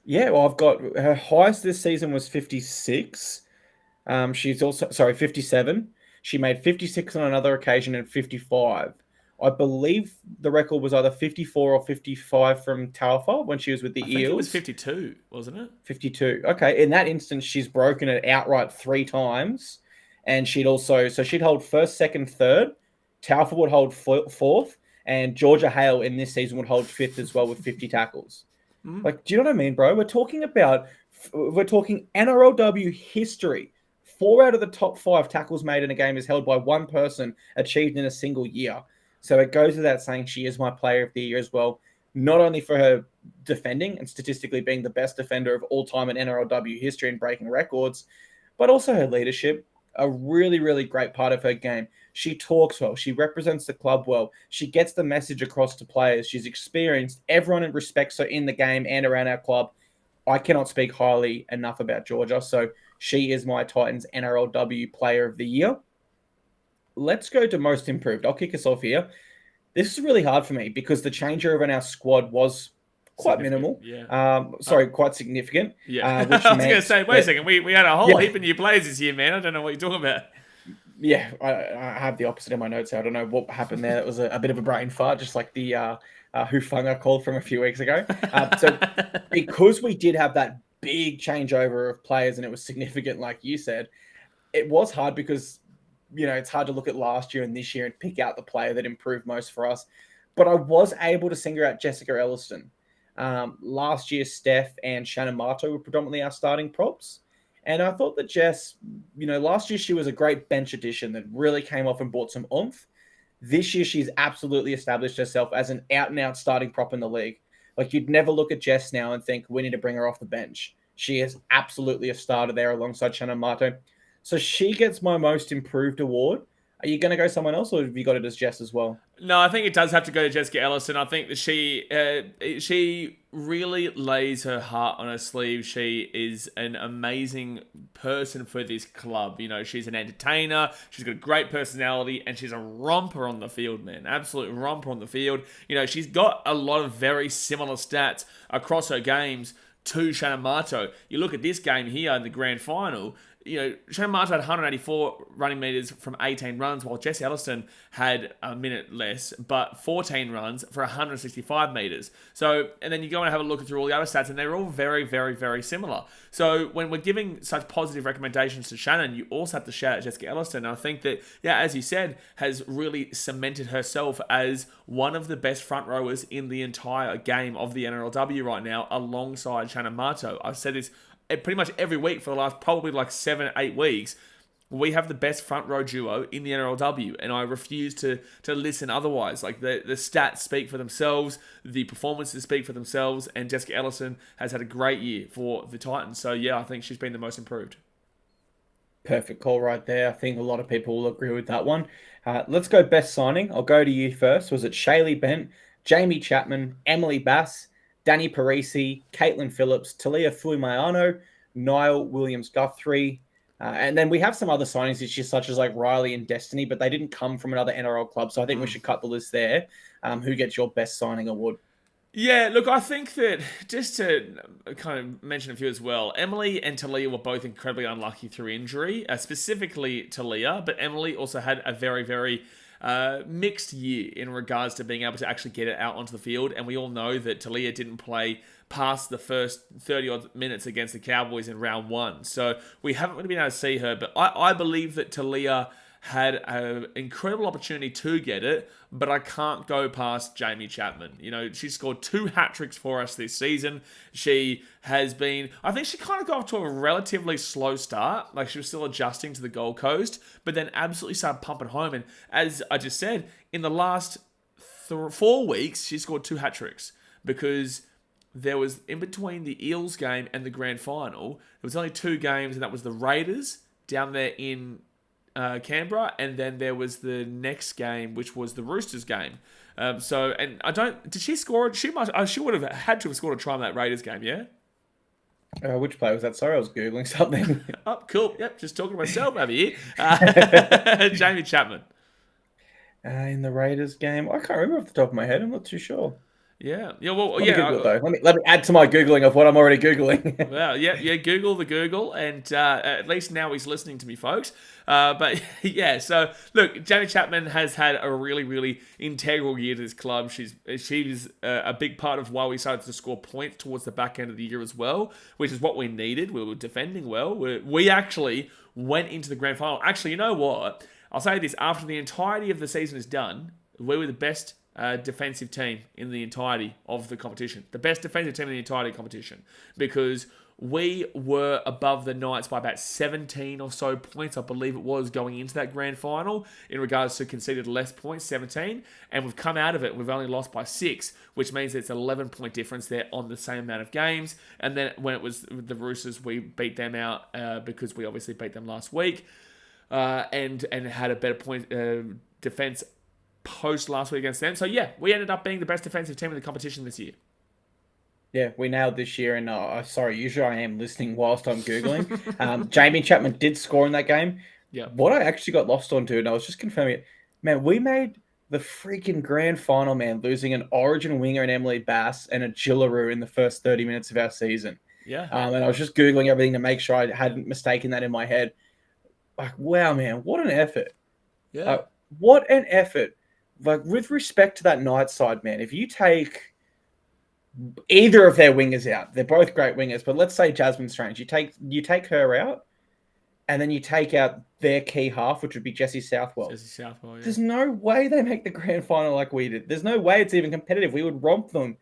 [SPEAKER 1] I've got her highest this season was 56. She's also 57. She made 56 on another occasion and 55. I believe the record was either 54 or 55 from Taufa when she was with the Eels.
[SPEAKER 2] It was 52, wasn't it?
[SPEAKER 1] 52. Okay. In that instance, she's broken it outright 3 times. And she'd hold first, second, third. Taufa would hold fourth. And Georgia Hale in this season would hold 5th as well with 50 tackles. Do you know what I mean, bro? We're talking NRLW history. 4 out of the top 5 tackles made in a game is held by one person, achieved in a single year. So it goes without saying she is my Player of the Year as well. Not only for her defending and statistically being the best defender of all time in NRLW history and breaking records, but also her leadership, a really, really great part of her game. She talks well. She represents the club well. She gets the message across to players. She's experienced. Everyone respects her in the game and around our club. I cannot speak highly enough about Georgia. So she is my Titans NRLW Player of the Year. Let's go to most improved. I'll kick us off here. This is really hard for me because the changeover in our squad was quite minimal.
[SPEAKER 2] Yeah.
[SPEAKER 1] Quite significant.
[SPEAKER 2] Yeah.
[SPEAKER 1] Which
[SPEAKER 2] I was going to say, wait a second. We had a whole heap of new players this year, man. I don't know what you're talking about.
[SPEAKER 1] Yeah, I have the opposite in my notes. I don't know what happened there. It was a bit of a brain fart, just like the Hufanga call from a few weeks ago. So because we did have that big changeover of players and it was significant, like you said, it was hard because, it's hard to look at last year and this year and pick out the player that improved most for us. But I was able to single out Jessica Elliston. Last year, Steph and Shannon Marto were predominantly our starting props. And I thought that Jess, last year she was a great bench addition that really came off and brought some oomph. This year, she's absolutely established herself as an out-and-out starting prop in the league. Like, you'd never look at Jess now and think, we need to bring her off the bench. She is absolutely a starter there alongside Shannon Marto. So she gets my most improved award. Are you going to go someone else, or have you got it as Jess as well?
[SPEAKER 2] No, I think it does have to go to Jessica Ellison. I think that she really lays her heart on her sleeve. She is an amazing person for this club. She's an entertainer. She's got a great personality, and she's a romper on the field, man. Absolute romper on the field. She's got a lot of very similar stats across her games to Shannon Marto. You look at this game here in the grand final. Shannon Marto had 184 running meters from 18 runs, while Jess Elliston had a minute less, but 14 runs for 165 meters. So, and then you go and have a look through all the other stats, and they're all very, very, very similar. So, when we're giving such positive recommendations to Shannon, you also have to shout at Jessica Elliston. And I think that, as you said, has really cemented herself as one of the best front rowers in the entire game of the NRLW right now, alongside Shannon Marto. I've said this pretty much every week for the last probably 7-8 weeks. We have the best front row duo in the NRLW, and I refuse to listen otherwise. Like, the stats speak for themselves, the performances speak for themselves, and Jessica Ellison has had a great year for the Titans. So I think she's been the most improved.
[SPEAKER 1] Perfect call right there. I think a lot of people will agree with that one. Let's go best signing. I'll go to you first. Was it Shaylee Bent, Jamie Chapman, Emily Bass, Danny Parisi, Caitlin Phillips, Talia Fuimayano, Niall Williams-Guthrie. And then we have some other signings this year, such as like Riley and Destiny, but they didn't come from another NRL club. So I think we should cut the list there. Who gets your best signing award?
[SPEAKER 2] Yeah, look, I think that just to kind of mention a few as well, Emily and Talia were both incredibly unlucky through injury, specifically Talia, but Emily also had a very, very mixed year in regards to being able to actually get it out onto the field. And we all know that Talia didn't play past the first 30-odd minutes against the Cowboys in round one. So we haven't really been able to see her. But I believe that Talia had an incredible opportunity to get it, but I can't go past Jamie Chapman. She scored 2 hat-tricks for us this season. She has been, I think she kind of got off to a relatively slow start. Like, she was still adjusting to the Gold Coast, but then absolutely started pumping home. And as I just said, in the last 4 weeks, she scored 2 hat-tricks because there was, in between the Eels game and the grand final, there was only 2 games, and that was the Raiders down there in Canberra, and then there was the next game, which was the Roosters game. Did she score? She would have had to have scored a try in that Raiders game, yeah?
[SPEAKER 1] Which play was that? Sorry, I was Googling something.
[SPEAKER 2] Oh, cool. Yep, just talking to myself over here. Jamie Chapman.
[SPEAKER 1] In the Raiders game? I can't remember off the top of my head. I'm not too sure.
[SPEAKER 2] Yeah.
[SPEAKER 1] Let me add to my Googling of what I'm already Googling.
[SPEAKER 2] Well, yeah, Google the Google, and at least now he's listening to me, folks. But yeah, so look, Jamie Chapman has had a really, really integral year to this club. She's a big part of why we started to score points towards the back end of the year as well, which is what we needed. We were defending well. We actually went into the grand final. Actually, you know what? I'll say this, after the entirety of the season is done, we were the best defensive team in the entirety of the competition. The best defensive team in the entirety of the competition. Because we were above the Knights by about 17 or so points, I believe it was, going into that grand final in regards to conceded less points, 17. And we've come out of it. We've only lost by 6, which means it's an 11-point difference there on the same amount of games. And then when it was the Roosters, we beat them out because we obviously beat them last week and had a better point defense post last week against them. So yeah, we ended up being the best defensive team in the competition this year.
[SPEAKER 1] Yeah, we nailed this year. And sorry, usually I am listening whilst I'm Googling. Jamie Chapman did score in that game.
[SPEAKER 2] Yeah.
[SPEAKER 1] What I actually got lost onto, and I was just confirming it, man, we made the freaking grand final, man, losing an Origin winger and Emily Bass and a Gillaroo in the first 30 minutes of our season.
[SPEAKER 2] Yeah.
[SPEAKER 1] And I was just Googling everything to make sure I hadn't mistaken that in my head. Like, wow, man, what an effort.
[SPEAKER 2] Yeah.
[SPEAKER 1] What an effort. Like, with respect to that Knights side, man, if you take either of their wingers out, they're both great wingers, but let's say Jasmine Strange, you take her out, and then you take out their key half, which would be Jessie Southwell.
[SPEAKER 2] Yeah.
[SPEAKER 1] There's no way they make the grand final like we did. There's no way it's even competitive. We would romp them.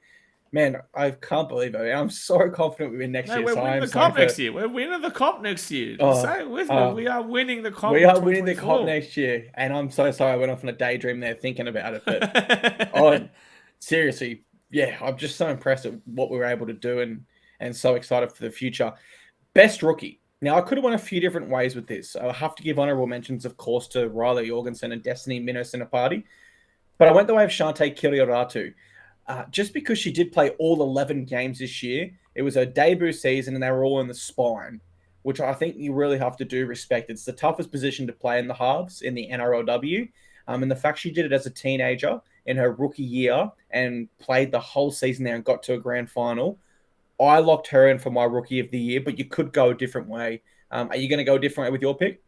[SPEAKER 1] Man, I can't believe it. I'm so confident we win next year.
[SPEAKER 2] We're winning the comp next year. We're winning the comp next year. Say it with me. We are winning the comp.
[SPEAKER 1] We are winning the comp next year. And I'm so sorry I went off on a daydream there thinking about it. But seriously, yeah, I'm just so impressed at what we were able to do and so excited for the future. Best rookie. Now, I could have won a few different ways with this. I have to give honourable mentions, of course, to Riley Jorgensen and Destiny Minos-Sinapati. But I went the way of Shante Kirioratu. Just because she did play all 11 games this year, it was her debut season and they were all in the spine, which I think you really have to do respect. It's the toughest position to play in the halves in the NRLW. And the fact she did it as a teenager in her rookie year and played the whole season there and got to a grand final, I locked her in for my rookie of the year, but you could go a different way. Are you going to go a different way with your pick?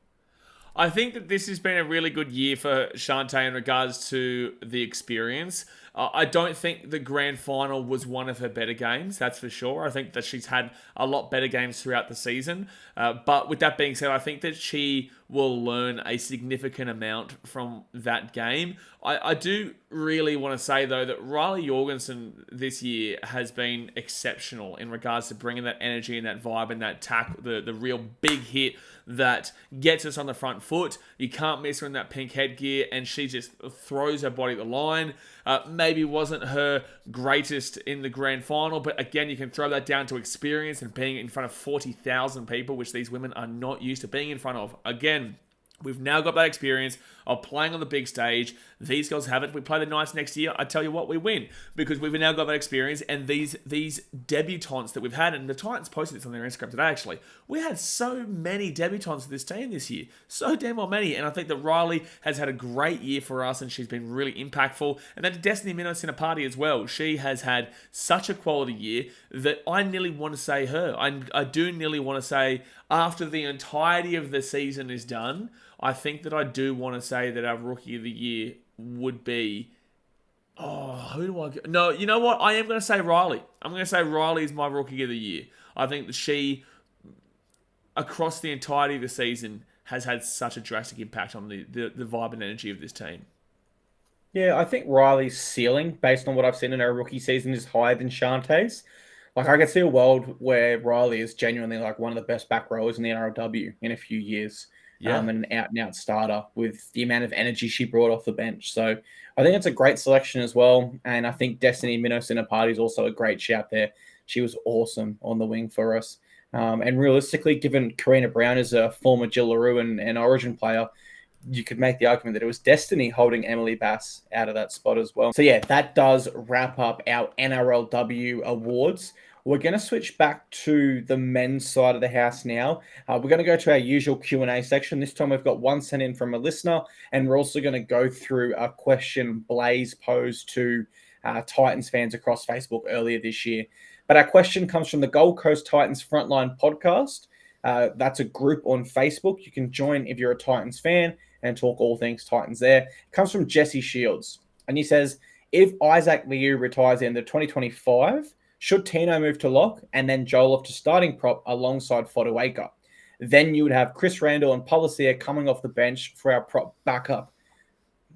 [SPEAKER 2] I think that this has been a really good year for Shante in regards to the experience. I don't think the grand final was one of her better games, that's for sure. I think that she's had a lot better games throughout the season. But with that being said, I think that she will learn a significant amount from that game. I do really want to say, though, that Riley Jorgensen this year has been exceptional in regards to bringing that energy and that vibe and that tackle, the real big hit that gets us on the front foot. You can't miss her in that pink headgear, and she just throws her body at the line. Maybe wasn't her greatest in the grand final, but again, you can throw that down to experience and being in front of 40,000 people, which these women are not used to being in front of. Again, we've now got that experience of playing on the big stage. These girls have it. We play the Knights next year. I tell you what, we win because we've now got that experience. And these debutantes that we've had, and the Titans posted this on their Instagram today, actually. We had so many debutantes for this team this year. So damn well many. And I think that Riley has had a great year for us and she's been really impactful. And then Destiny Minos-Sinapati as well. She has had such a quality year that I nearly want to say her. I do nearly want to say after the entirety of the season is done, I think that I do want to say that our rookie of the year would be... who do I go? No, you know what? I am going to say Riley. I'm going to say Riley is my rookie of the year. I think that she, across the entirety of the season, has had such a drastic impact on the vibe and energy of this team.
[SPEAKER 1] Yeah, I think Riley's ceiling, based on what I've seen in her rookie season, is higher than Shantae's. Like, I can see a world where Riley is genuinely like one of the best back rowers in the NRLW in a few years.
[SPEAKER 2] Yeah.
[SPEAKER 1] And an out-and-out starter with the amount of energy she brought off the bench. So I think it's a great selection as well. And I think Destiny Minos-Sinapati is also a great shout there. She was awesome on the wing for us. And realistically, given Karina Brown is a former Gillaroo and Origin player, you could make the argument that it was Destiny holding Emily Bass out of that spot as well. So yeah, that does wrap up our NRLW awards. We're going to switch back to the men's side of the house now. We're going to go to our usual Q&A section. This time we've got one sent in from a listener, and we're also going to go through a question Blaze posed to Titans fans across Facebook earlier this year. But our question comes from the Gold Coast Titans Frontline Podcast. That's a group on Facebook. You can join if you're a Titans fan and talk all things Titans there. It comes from Jesse Shields, and he says, if Isaac Liu retires in the 2025, should Tino move to lock and then Joel off to starting prop alongside Fotuaika? Then you would have Chris Randall and Policia coming off the bench for our prop backup.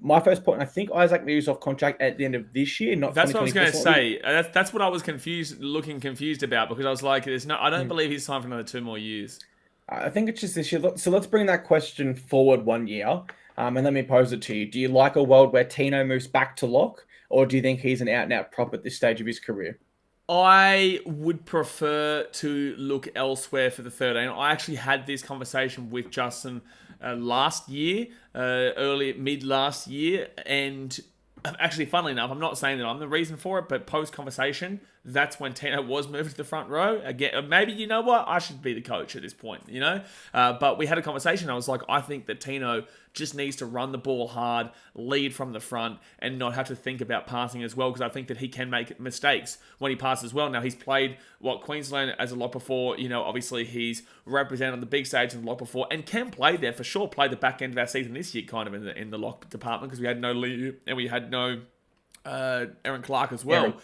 [SPEAKER 1] my first point, I think Isaac News off contract at the end of this year, not
[SPEAKER 2] That's what I was
[SPEAKER 1] 2024.
[SPEAKER 2] going to say. That's what I was looking confused about, because I was like, I don't believe he's signed for another 2 more years.
[SPEAKER 1] I think it's just this year. So let's bring that question forward 1 year, and let me pose it to you. Do you like a world where Tino moves back to lock, or do you think he's an out-and-out prop at this stage of his career?
[SPEAKER 2] I would prefer to look elsewhere for the 13. I actually had this conversation with Justin last year, mid last year, and actually, funnily enough, I'm not saying that I'm the reason for it, but post-conversation, that's when Tino was moved to the front row. Again, maybe, you know what, I should be the coach at this point, you know? But we had a conversation. I was like, I think that Tino just needs to run the ball hard, lead from the front, and not have to think about passing as well, because I think that he can make mistakes when he passes well. Now, he's played, Queensland as a lock before. You know, obviously, he's represented on the big stage in the lock before, and can play there for sure. Played the back end of our season this year, kind of in the lock department, because we had no Lee and we had no Aaron Clark as well. Aaron.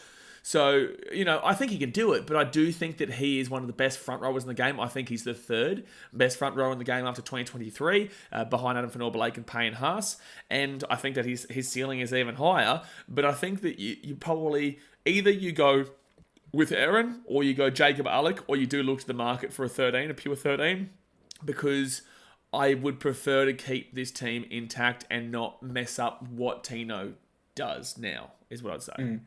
[SPEAKER 2] So, you know, I think he can do it, but I do think that he is one of the best front rowers in the game. I think he's the third best front rower in the game after 2023, behind Adam Van Orbeek and Payne Haas. And I think that his ceiling is even higher. But I think that you probably, either you go with Aaron, or you go Jacob Alec, or you do look to the market for a pure 13, because I would prefer to keep this team intact and not mess up what Tino does now, is what I'd say.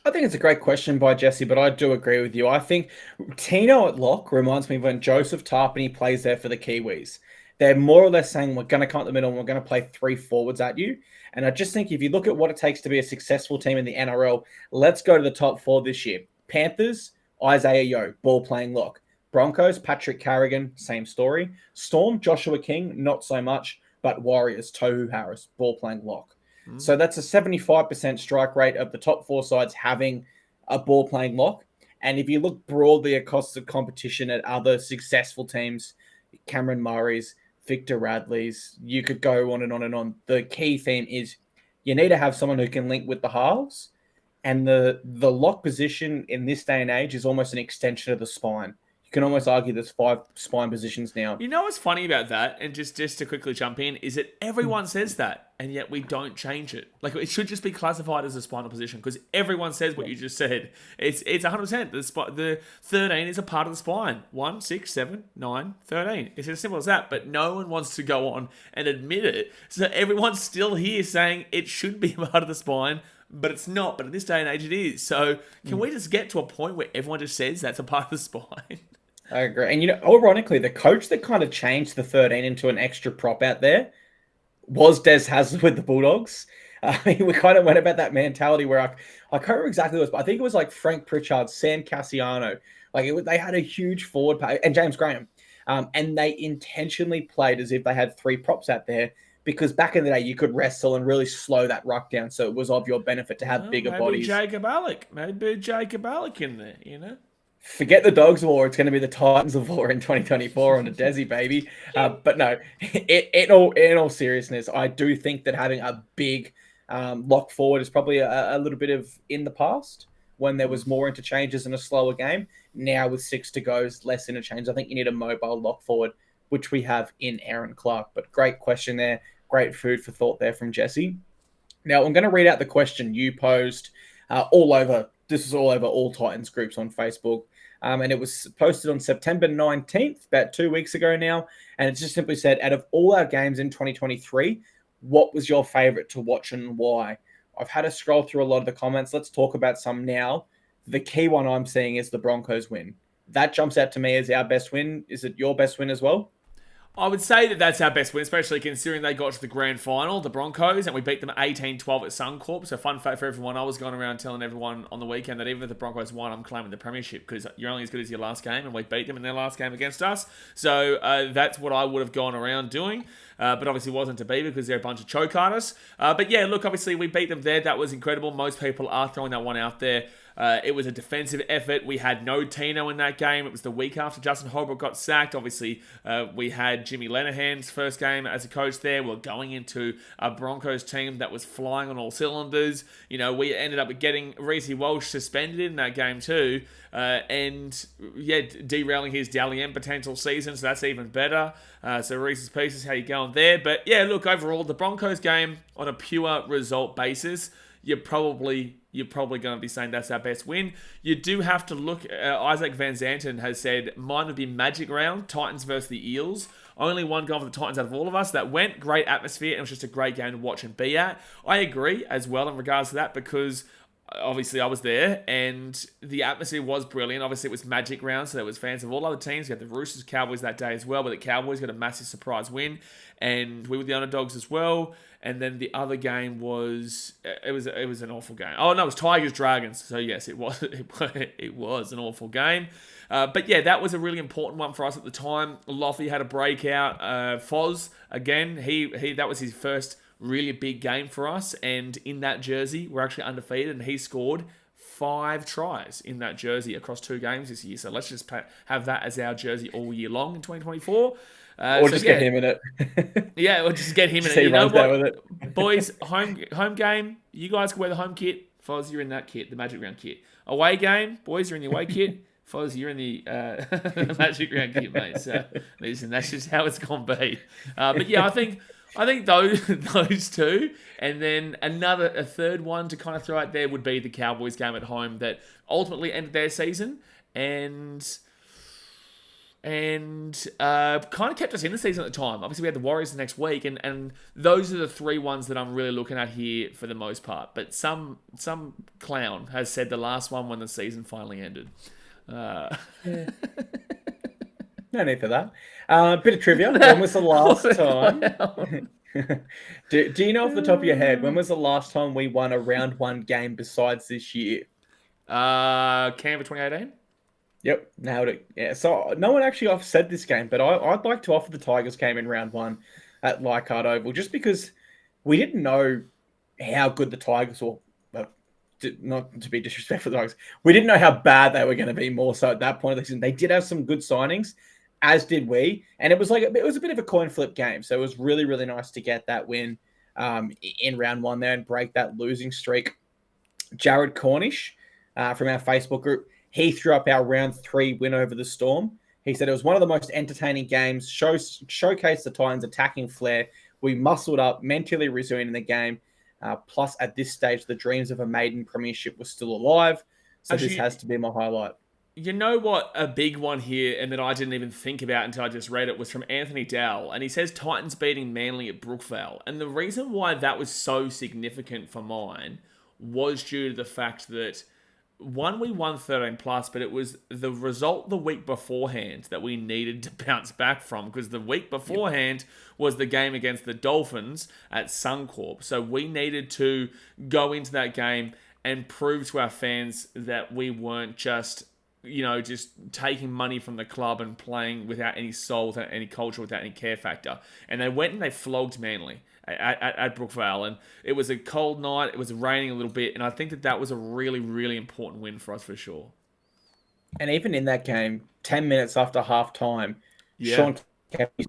[SPEAKER 1] I think it's a great question by Jesse, but I do agree with you. I think Tino at lock reminds me of when Joseph Tarpany plays there for the Kiwis. They're more or less saying, we're going to come up the middle and we're going to play 3 forwards at you. And I just think if you look at what it takes to be a successful team in the NRL, let's go to the top 4 this year. Panthers, Isaiah Yeo, ball-playing lock. Broncos, Patrick Carrigan, same story. Storm, Joshua King, not so much. But Warriors, Tohu Harris, ball-playing lock. So that's a 75% strike rate of the top 4 sides having a ball-playing lock. And if you look broadly across the competition at other successful teams, Cameron Murray's, Victor Radley's, you could go on and on and on. The key theme is you need to have someone who can link with the halves. And the lock position in this day and age is almost an extension of the spine. You can almost argue there's 5 spine positions now.
[SPEAKER 2] You know what's funny about that, and just to quickly jump in, is that everyone says that, and yet we don't change it. Like, it should just be classified as a spinal position, because everyone says what you just said. It's 100%. The 13 is a part of the spine. 1, 6, 7, 9, 13. It's as simple as that, but no one wants to go on and admit it. So everyone's still here saying it should be a part of the spine, but it's not. But in this day and age, it is. So can we just get to a point where everyone just says that's a part of the spine?
[SPEAKER 1] I agree. And, you know, ironically, the coach that kind of changed the 13 into an extra prop out there was Des Hasler with the Bulldogs. I mean, we kind of went about that mentality where I can't remember exactly what it was, but I think it was like Frank Pritchard, Sam Cassiano. Like, they had a huge forward pack, and James Graham. And they intentionally played as if they had 3 props out there, because back in the day, you could wrestle and really slow that ruck down. So it was of your benefit to have bigger bodies.
[SPEAKER 2] Maybe Jacob Alec in there, you know?
[SPEAKER 1] Forget the Dogs of War. It's going to be the Titans of War in 2024 on the Desi, baby. But no, in all seriousness, I do think that having a big lock forward is probably a little bit of in the past when there was more interchanges and a slower game. Now with 6 to go, less interchange. I think you need a mobile lock forward, which we have in Aaron Clark. But great question there. Great food for thought there from Jesse. Now, I'm going to read out the question you posed all over. This is all over all Titans groups on Facebook. And it was posted on September 19th, about 2 weeks ago now. And it just simply said, out of all our games in 2023, what was your favorite to watch and why? I've had to scroll through a lot of the comments. Let's talk about some now. The key one I'm seeing is the Broncos win. That jumps out to me as our best win. Is it your best win as well?
[SPEAKER 2] I would say that that's our best win, especially considering they got to the grand final, the Broncos, and we beat them 18-12 at Suncorp. So fun fact for everyone, I was going around telling everyone on the weekend that even if the Broncos won, I'm claiming the premiership, because you're only as good as your last game, and we beat them in their last game against us. So that's what I would have gone around doing, but obviously wasn't to be because they're a bunch of choke artists. But yeah, look, obviously we beat them there. That was incredible. Most people are throwing that one out there. It was a defensive effort. We had no Tino in that game. It was the week after Justin Holbrook got sacked. Obviously, we had had Jimmy Lenahan's first game as a coach there. We're going into a Broncos team that was flying on all cylinders. We ended up getting Reece Walsh suspended in that game too. Derailing his Dally M potential season, so that's even better. So Reese's Pieces, how you going there? But yeah, look, overall, the Broncos game on a pure result basis, you're probably going to be saying that's our best win. You do have to look. Isaac Van Zanten has said mine would be Magic Round, Titans versus the Eels. Only one goal for the Titans out of all of us. That went great atmosphere, and it was just a great game to watch and be at. I agree as well in regards to that because obviously I was there and the atmosphere was brilliant. Obviously it was Magic Round, so there was fans of all other teams. We had the Roosters, Cowboys that day as well, but the Cowboys got a massive surprise win and we were the underdogs as well. And then the other game was it was an awful game. Oh no, it was Tigers Dragons. So yes, it was an awful game. But yeah, that was a really important one for us at the time. Loffy had a breakout. Foz again, he that was his first really big game for us, and in that jersey we're actually undefeated, and he scored 5 tries in that jersey across 2 games this year. So let's just have that as our jersey all year long in 2024.
[SPEAKER 1] Or just get him in it.
[SPEAKER 2] Yeah, or just get him in it. You know what, boys, home game, you guys can wear the home kit. Foz, you're in that kit, the Magic Round kit. Away game, boys, you're in the away kit. Foz, you're in the Magic Round kit, mate. So listen, that's just how it's gonna be. But yeah, I think those two, and then a third one to kind of throw out there would be the Cowboys game at home that ultimately ended their season and kind of kept us in the season at the time. Obviously, we had the Warriors the next week, and those are the 3 ones that I'm really looking at here for the most part. But some clown has said the last one when the season finally ended.
[SPEAKER 1] Yeah. No need for that. Bit of trivia. When was the last time? Do you know off the top of your head, when was the last time we won a round 1 game besides this year?
[SPEAKER 2] Canberra 2018?
[SPEAKER 1] Yep, nailed it. Yeah, so no one actually said this game, but I'd like to offer the Tigers game in round 1 at Leichhardt Oval, just because we didn't know how good the Tigers were. Not to be disrespectful to the Tigers, we didn't know how bad they were going to be more so at that point of the season. They did have some good signings, as did we, and it was a bit of a coin flip game. So it was really, really nice to get that win in round 1 there and break that losing streak. Jared Cornish from our Facebook group, he threw up our round 3 win over the Storm. He said it was one of the most entertaining games, showcased the Titans' attacking flair. We muscled up, mentally resilient in the game. Plus, at this stage, the dreams of a maiden premiership were still alive. So actually, this has to be my highlight.
[SPEAKER 2] You know what? A big one here, and that I didn't even think about until I just read it, was from Anthony Dowell. And he says Titans beating Manly at Brookvale. And the reason why that was so significant for mine was due to the fact that, one, we won 13 plus, but it was the result the week beforehand that we needed to bounce back from, because the week beforehand was the game against the Dolphins at Suncorp. So we needed to go into that game and prove to our fans that we weren't just taking money from the club and playing without any soul, without any culture, without any care factor. And they went and they flogged Manly at Brookvale, and it was a cold night, it was raining a little bit, and I think that was a really, really important win for us for sure.
[SPEAKER 1] And even in that game, 10 minutes after half-time, Sean kept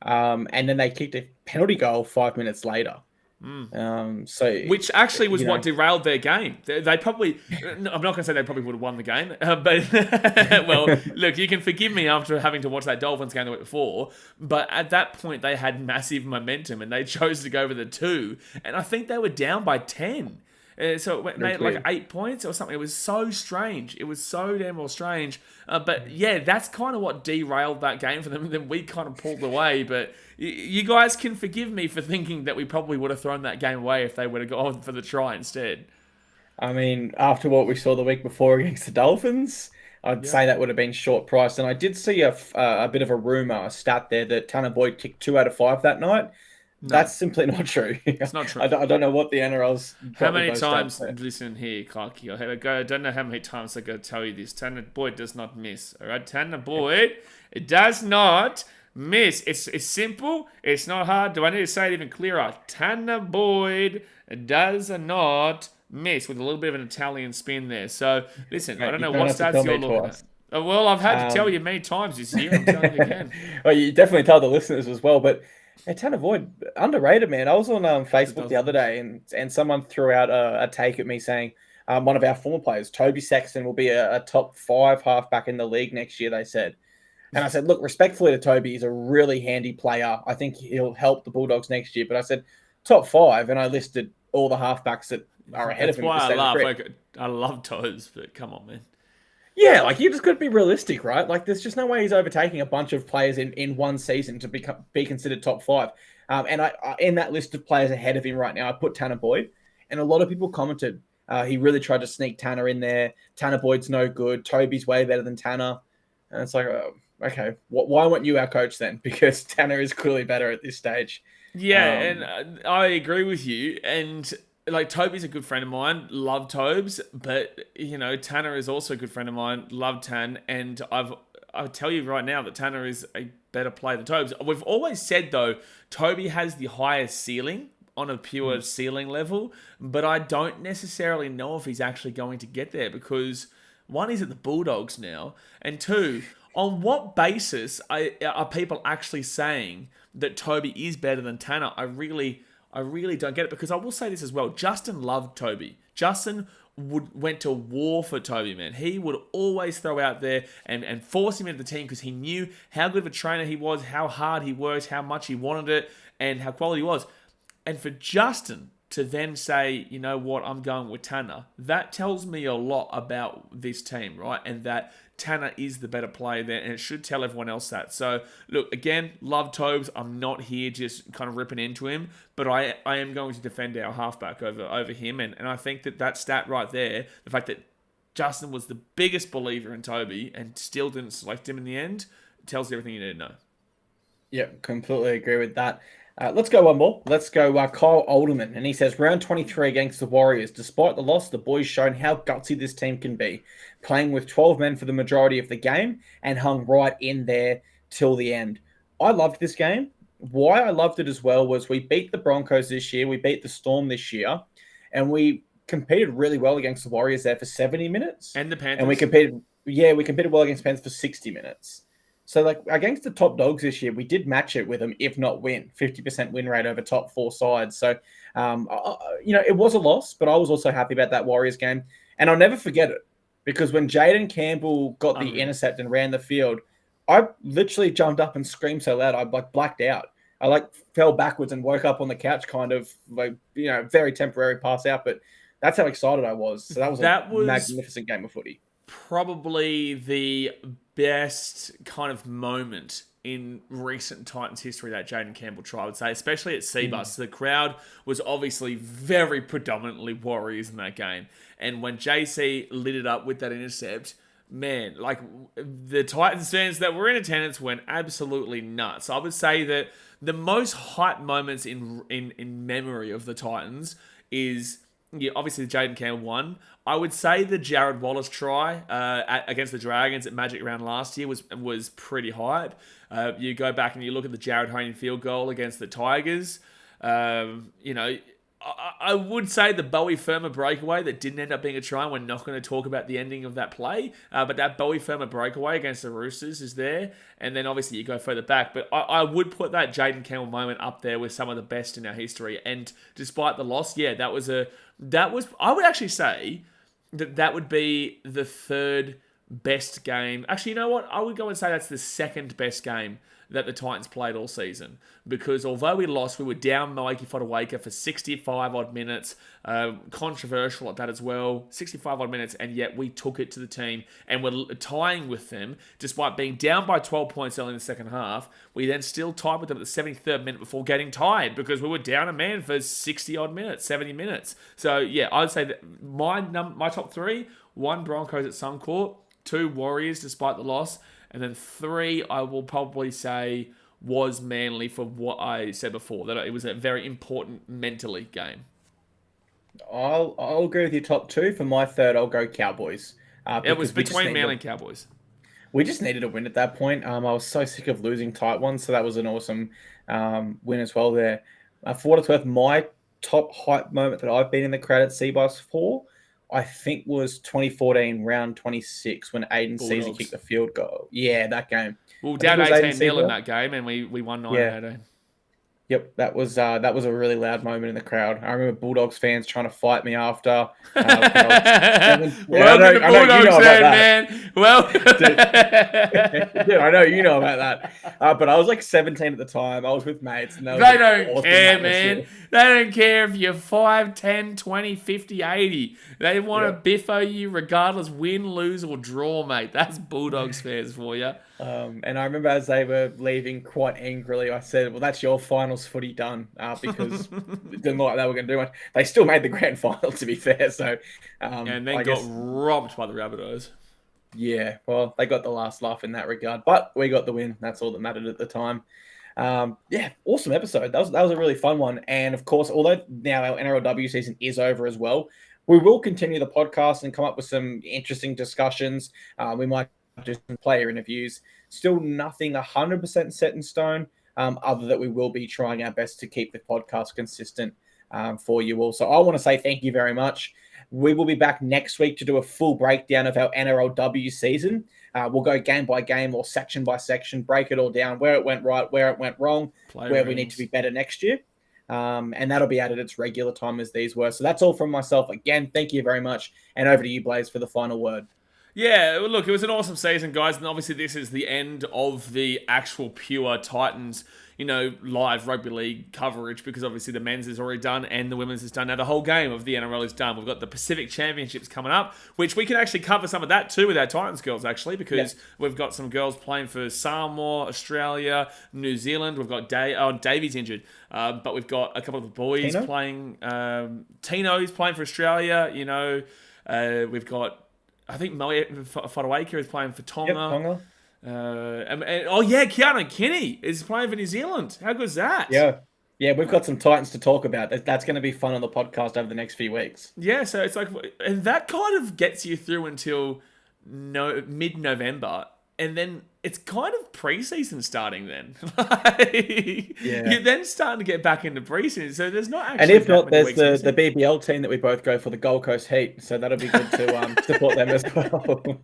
[SPEAKER 1] and then they kicked a penalty goal 5 minutes later.
[SPEAKER 2] Which actually was what derailed their game. They probably, I'm not going to say they probably would have won the game, but well, look, you can forgive me after having to watch that Dolphins game the week before, but at that point they had massive momentum and they chose to go for the 2, and I think they were down by 10. So it made like 8 points or something. It was so strange. It was so damn well strange. But yeah, that's kind of what derailed that game for them. And then we kind of pulled away. But you guys can forgive me for thinking that we probably would have thrown that game away if they would have gone for the try instead.
[SPEAKER 1] I mean, after what we saw the week before against the Dolphins, I'd say that would have been short priced. And I did see a bit of a rumor, a stat there that Tanner Boyd kicked 2 out of 5 that night. No. That's simply not true.
[SPEAKER 2] It's not true.
[SPEAKER 1] I don't know what the NRL's...
[SPEAKER 2] How many times... Listen here, Clarkey. I don't know how many times I got to tell you this. Tanner Boyd does not miss. All right? Tanner Boyd does not miss. It's simple. It's not hard. Do I need to say it even clearer? Tanner Boyd does not miss, with a little bit of an Italian spin there. So, listen, I don't know what stats you're looking at. Well, I've had to tell you many times this year. I'm telling you again.
[SPEAKER 1] Well, you definitely tell the listeners as well. But Tanner Boyd, underrated, man. I was on Facebook the other day, and someone threw out a take at me saying one of our former players, Toby Sexton, will be a top 5 halfback in the league next year, they said. And I said, look, respectfully to Toby, he's a really handy player. I think he'll help the Bulldogs next year. But I said top 5, and I listed all the halfbacks that are ahead of him.
[SPEAKER 2] That's why I laugh. I love Tobes, but come on, man.
[SPEAKER 1] Yeah, like you just got to be realistic, right? Like there's just no way he's overtaking a bunch of players in one season to be considered top 5. And I in that list of players ahead of him right now, I put Tanner Boyd, and a lot of people commented he really tried to sneak Tanner in there. Tanner Boyd's no good. Toby's way better than Tanner, and it's like, okay, why weren't you our coach then? Because Tanner is clearly better at this stage.
[SPEAKER 2] Yeah, and I agree with you. And like Toby's a good friend of mine, love Tobes, but Tanner is also a good friend of mine, love Tan, and I'll tell you right now that Tanner is a better player than Tobes. We've always said though, Toby has the highest ceiling on a pure ceiling level, but I don't necessarily know if he's actually going to get there because one, he's at the Bulldogs now, and two, on what basis are people actually saying that Toby is better than Tanner? I really don't get it, because I will say this as well. Justin loved Toby. Justin went to war for Toby, man. He would always throw out there and force him into the team because he knew how good of a trainer he was, how hard he worked, how much he wanted it, and how quality he was. And for Justin to then say, you know what, I'm going with Tanner, that tells me a lot about this team, right? And that Tanner is the better player there, and it should tell everyone else that. So, look, again, love Tobes. I'm not here just kind of ripping into him, but I am going to defend our halfback over him. And I think that stat right there, the fact that Justin was the biggest believer in Toby and still didn't select him in the end, tells you everything you need to know.
[SPEAKER 1] Yeah, completely agree with that. Let's go one more. Let's go Kyle Alderman. And he says, round 23 against the Warriors. Despite the loss, the boys shown how gutsy this team can be, playing with 12 men for the majority of the game and hung right in there till the end. I loved this game. Why I loved it as well was we beat the Broncos this year. We beat the Storm this year. And we competed really well against the Warriors there for 70 minutes.
[SPEAKER 2] And the Panthers.
[SPEAKER 1] And we competed well against Panthers for 60 minutes. So, like, against the top dogs this year, we did match it with them, if not win. 50% win rate over top 4 sides. So, it was a loss, but I was also happy about that Warriors game. And I'll never forget it, because when Jaden Campbell got the intercept and ran the field, I literally jumped up and screamed so loud, I blacked out. I fell backwards and woke up on the couch, kind of very temporary pass out. But that's how excited I was. So that was a magnificent game of footy.
[SPEAKER 2] Probably the best kind of moment in recent Titans history that Jaden Campbell tried, I would say, especially at Seabus. The crowd was obviously very predominantly Warriors in that game. And when JC lit it up with that intercept, man, the Titans fans that were in attendance went absolutely nuts. I would say that the most hype moments in memory of the Titans is, obviously the Jaden Campbell one. I would say the Jared Wallace try against the Dragons at Magic Round last year was pretty hype. You go back and you look at the Jared Honey field goal against the Tigers. I would say the Bowie Firma breakaway that didn't end up being a try. We're not going to talk about the ending of that play, but that Bowie Firma breakaway against the Roosters is there. And then obviously you go further back. But I would put that Jaden Campbell moment up there with some of the best in our history. And despite the loss, I would actually say that would be the third best game. Actually, you know what? I would go and say that's the second best game that the Titans played all season. Because although we lost, we were down Mikey Fodawaker for 65-odd minutes. Controversial at that as well. 65-odd minutes, and yet we took it to the team. And we're tying with them, despite being down by 12 points early in the second half. We then still tied with them at the 73rd minute before getting tied, because we were down a man for 60-odd minutes, 70 minutes. So, yeah, I'd say that my top 3, 1, Broncos at Suncorp, 2, Warriors despite the loss, and then 3, I will probably say, was Manly, for what I said before, that it was a very important mentally game.
[SPEAKER 1] I'll go with your top 2. For my third, I'll go Cowboys.
[SPEAKER 2] It was between Manly and Cowboys.
[SPEAKER 1] We just needed a win at that point. I was so sick of losing tight ones, so that was an awesome win as well there. For what it's worth, my top hype moment that I've been in the crowd at Seabus for, I think was 2014 round 26 when Aiden Caesar
[SPEAKER 2] Bulldogs.
[SPEAKER 1] kicked the field goal. Yeah, that game.
[SPEAKER 2] We were
[SPEAKER 1] I think
[SPEAKER 2] down
[SPEAKER 1] it was Aiden
[SPEAKER 2] 18-0 in
[SPEAKER 1] Caesar.
[SPEAKER 2] that game, and we won 9-18.
[SPEAKER 1] Yeah. Yep, that was a really loud moment in the crowd. I remember Bulldogs fans trying to fight me after.
[SPEAKER 2] Welcome to Bulldogs fan, man. Well,
[SPEAKER 1] dude, I know you know about that. But I was like 17 at the time. I was with mates. And
[SPEAKER 2] they don't care, man. They don't care if you're 5, 10, 20, 50, 80. They want to biffo you regardless, win, lose, or draw, mate. That's Bulldogs fans for you.
[SPEAKER 1] And I remember as they were leaving quite angrily, I said, well, that's your finals footy done, because it didn't look like they were going to do much. They still made the grand final, to be fair. So,
[SPEAKER 2] and then got robbed by the Rabbitohs.
[SPEAKER 1] Yeah, well, they got the last laugh in that regard, but we got the win. That's all that mattered at the time. Awesome episode. That was a really fun one. And of course, although now our NRLW season is over as well, we will continue the podcast and come up with some interesting discussions. We might do some player interviews. Still nothing 100% set in stone, other that we will be trying our best to keep the podcast consistent for you all. So I want to say thank you very much. We will be back next week to do a full breakdown of our NRLW season. We'll go game by game or section by section, break it all down, where it went right, where it went wrong, where we need to be better next year. And that'll be at its regular time as these were. So that's all from myself. Again, thank you very much. And over to you, Blaze, for the final word.
[SPEAKER 2] Yeah, look, it was an awesome season, guys, and obviously this is the end of the actual pure Titans, live rugby league coverage, because obviously the men's is already done and the women's is done. Now the whole game of the NRL is done. We've got the Pacific Championships coming up, which we can actually cover some of that too with our Titans girls, actually, because we've got some girls playing for Samoa, Australia, New Zealand. We've got Davey's injured, but we've got a couple of the boys playing. Tino's playing for Australia. We've got, I think Fodawaker is playing for Tonga.
[SPEAKER 1] Yep, Tonga.
[SPEAKER 2] Keanu Kinney is playing for New Zealand. How good is that?
[SPEAKER 1] Yeah, we've got some Titans to talk about. That's going to be fun on the podcast over the next few weeks.
[SPEAKER 2] Yeah, so it's like, and that kind of gets you through until mid-November, and then it's kind of preseason starting then. You're then starting to get back into preseason, so there's not actually.
[SPEAKER 1] And if not, there's the BBL team that we both go for, the Gold Coast Heat, so that'll be good to support them as well.
[SPEAKER 2] Go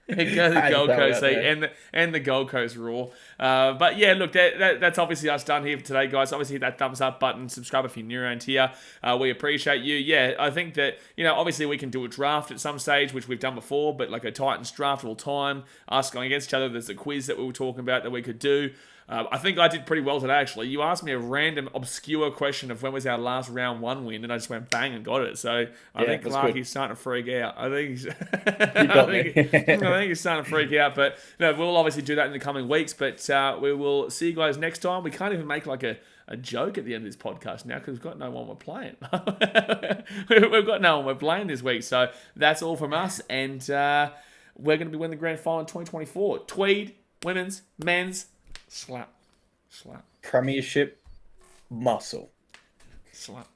[SPEAKER 2] the Gold Coast Heat and the Gold Coast Raw. But yeah, look, that's obviously us done here for today, guys. Obviously, hit that thumbs up button, subscribe if you're new around here. We appreciate you. Yeah, I think that, obviously we can do a draft at some stage, which we've done before, but like a Titans draft all time, us going against each other. There's a quiz that we were talking about that we could do. I think I did pretty well today, actually. You asked me a random, obscure question of when was our last round one win, and I just went bang and got it. So I think Clarkey's starting to freak out. I think he's, I think he's starting to freak out. But we'll obviously do that in the coming weeks. But we will see you guys next time. We can't even make like a joke at the end of this podcast now because we've got no one we're playing. We've got no one we're playing this week. So that's all from us. And we're going to be winning the grand final in 2024. Tweed, women's, men's, slap.
[SPEAKER 1] Premiership muscle.
[SPEAKER 2] Slap.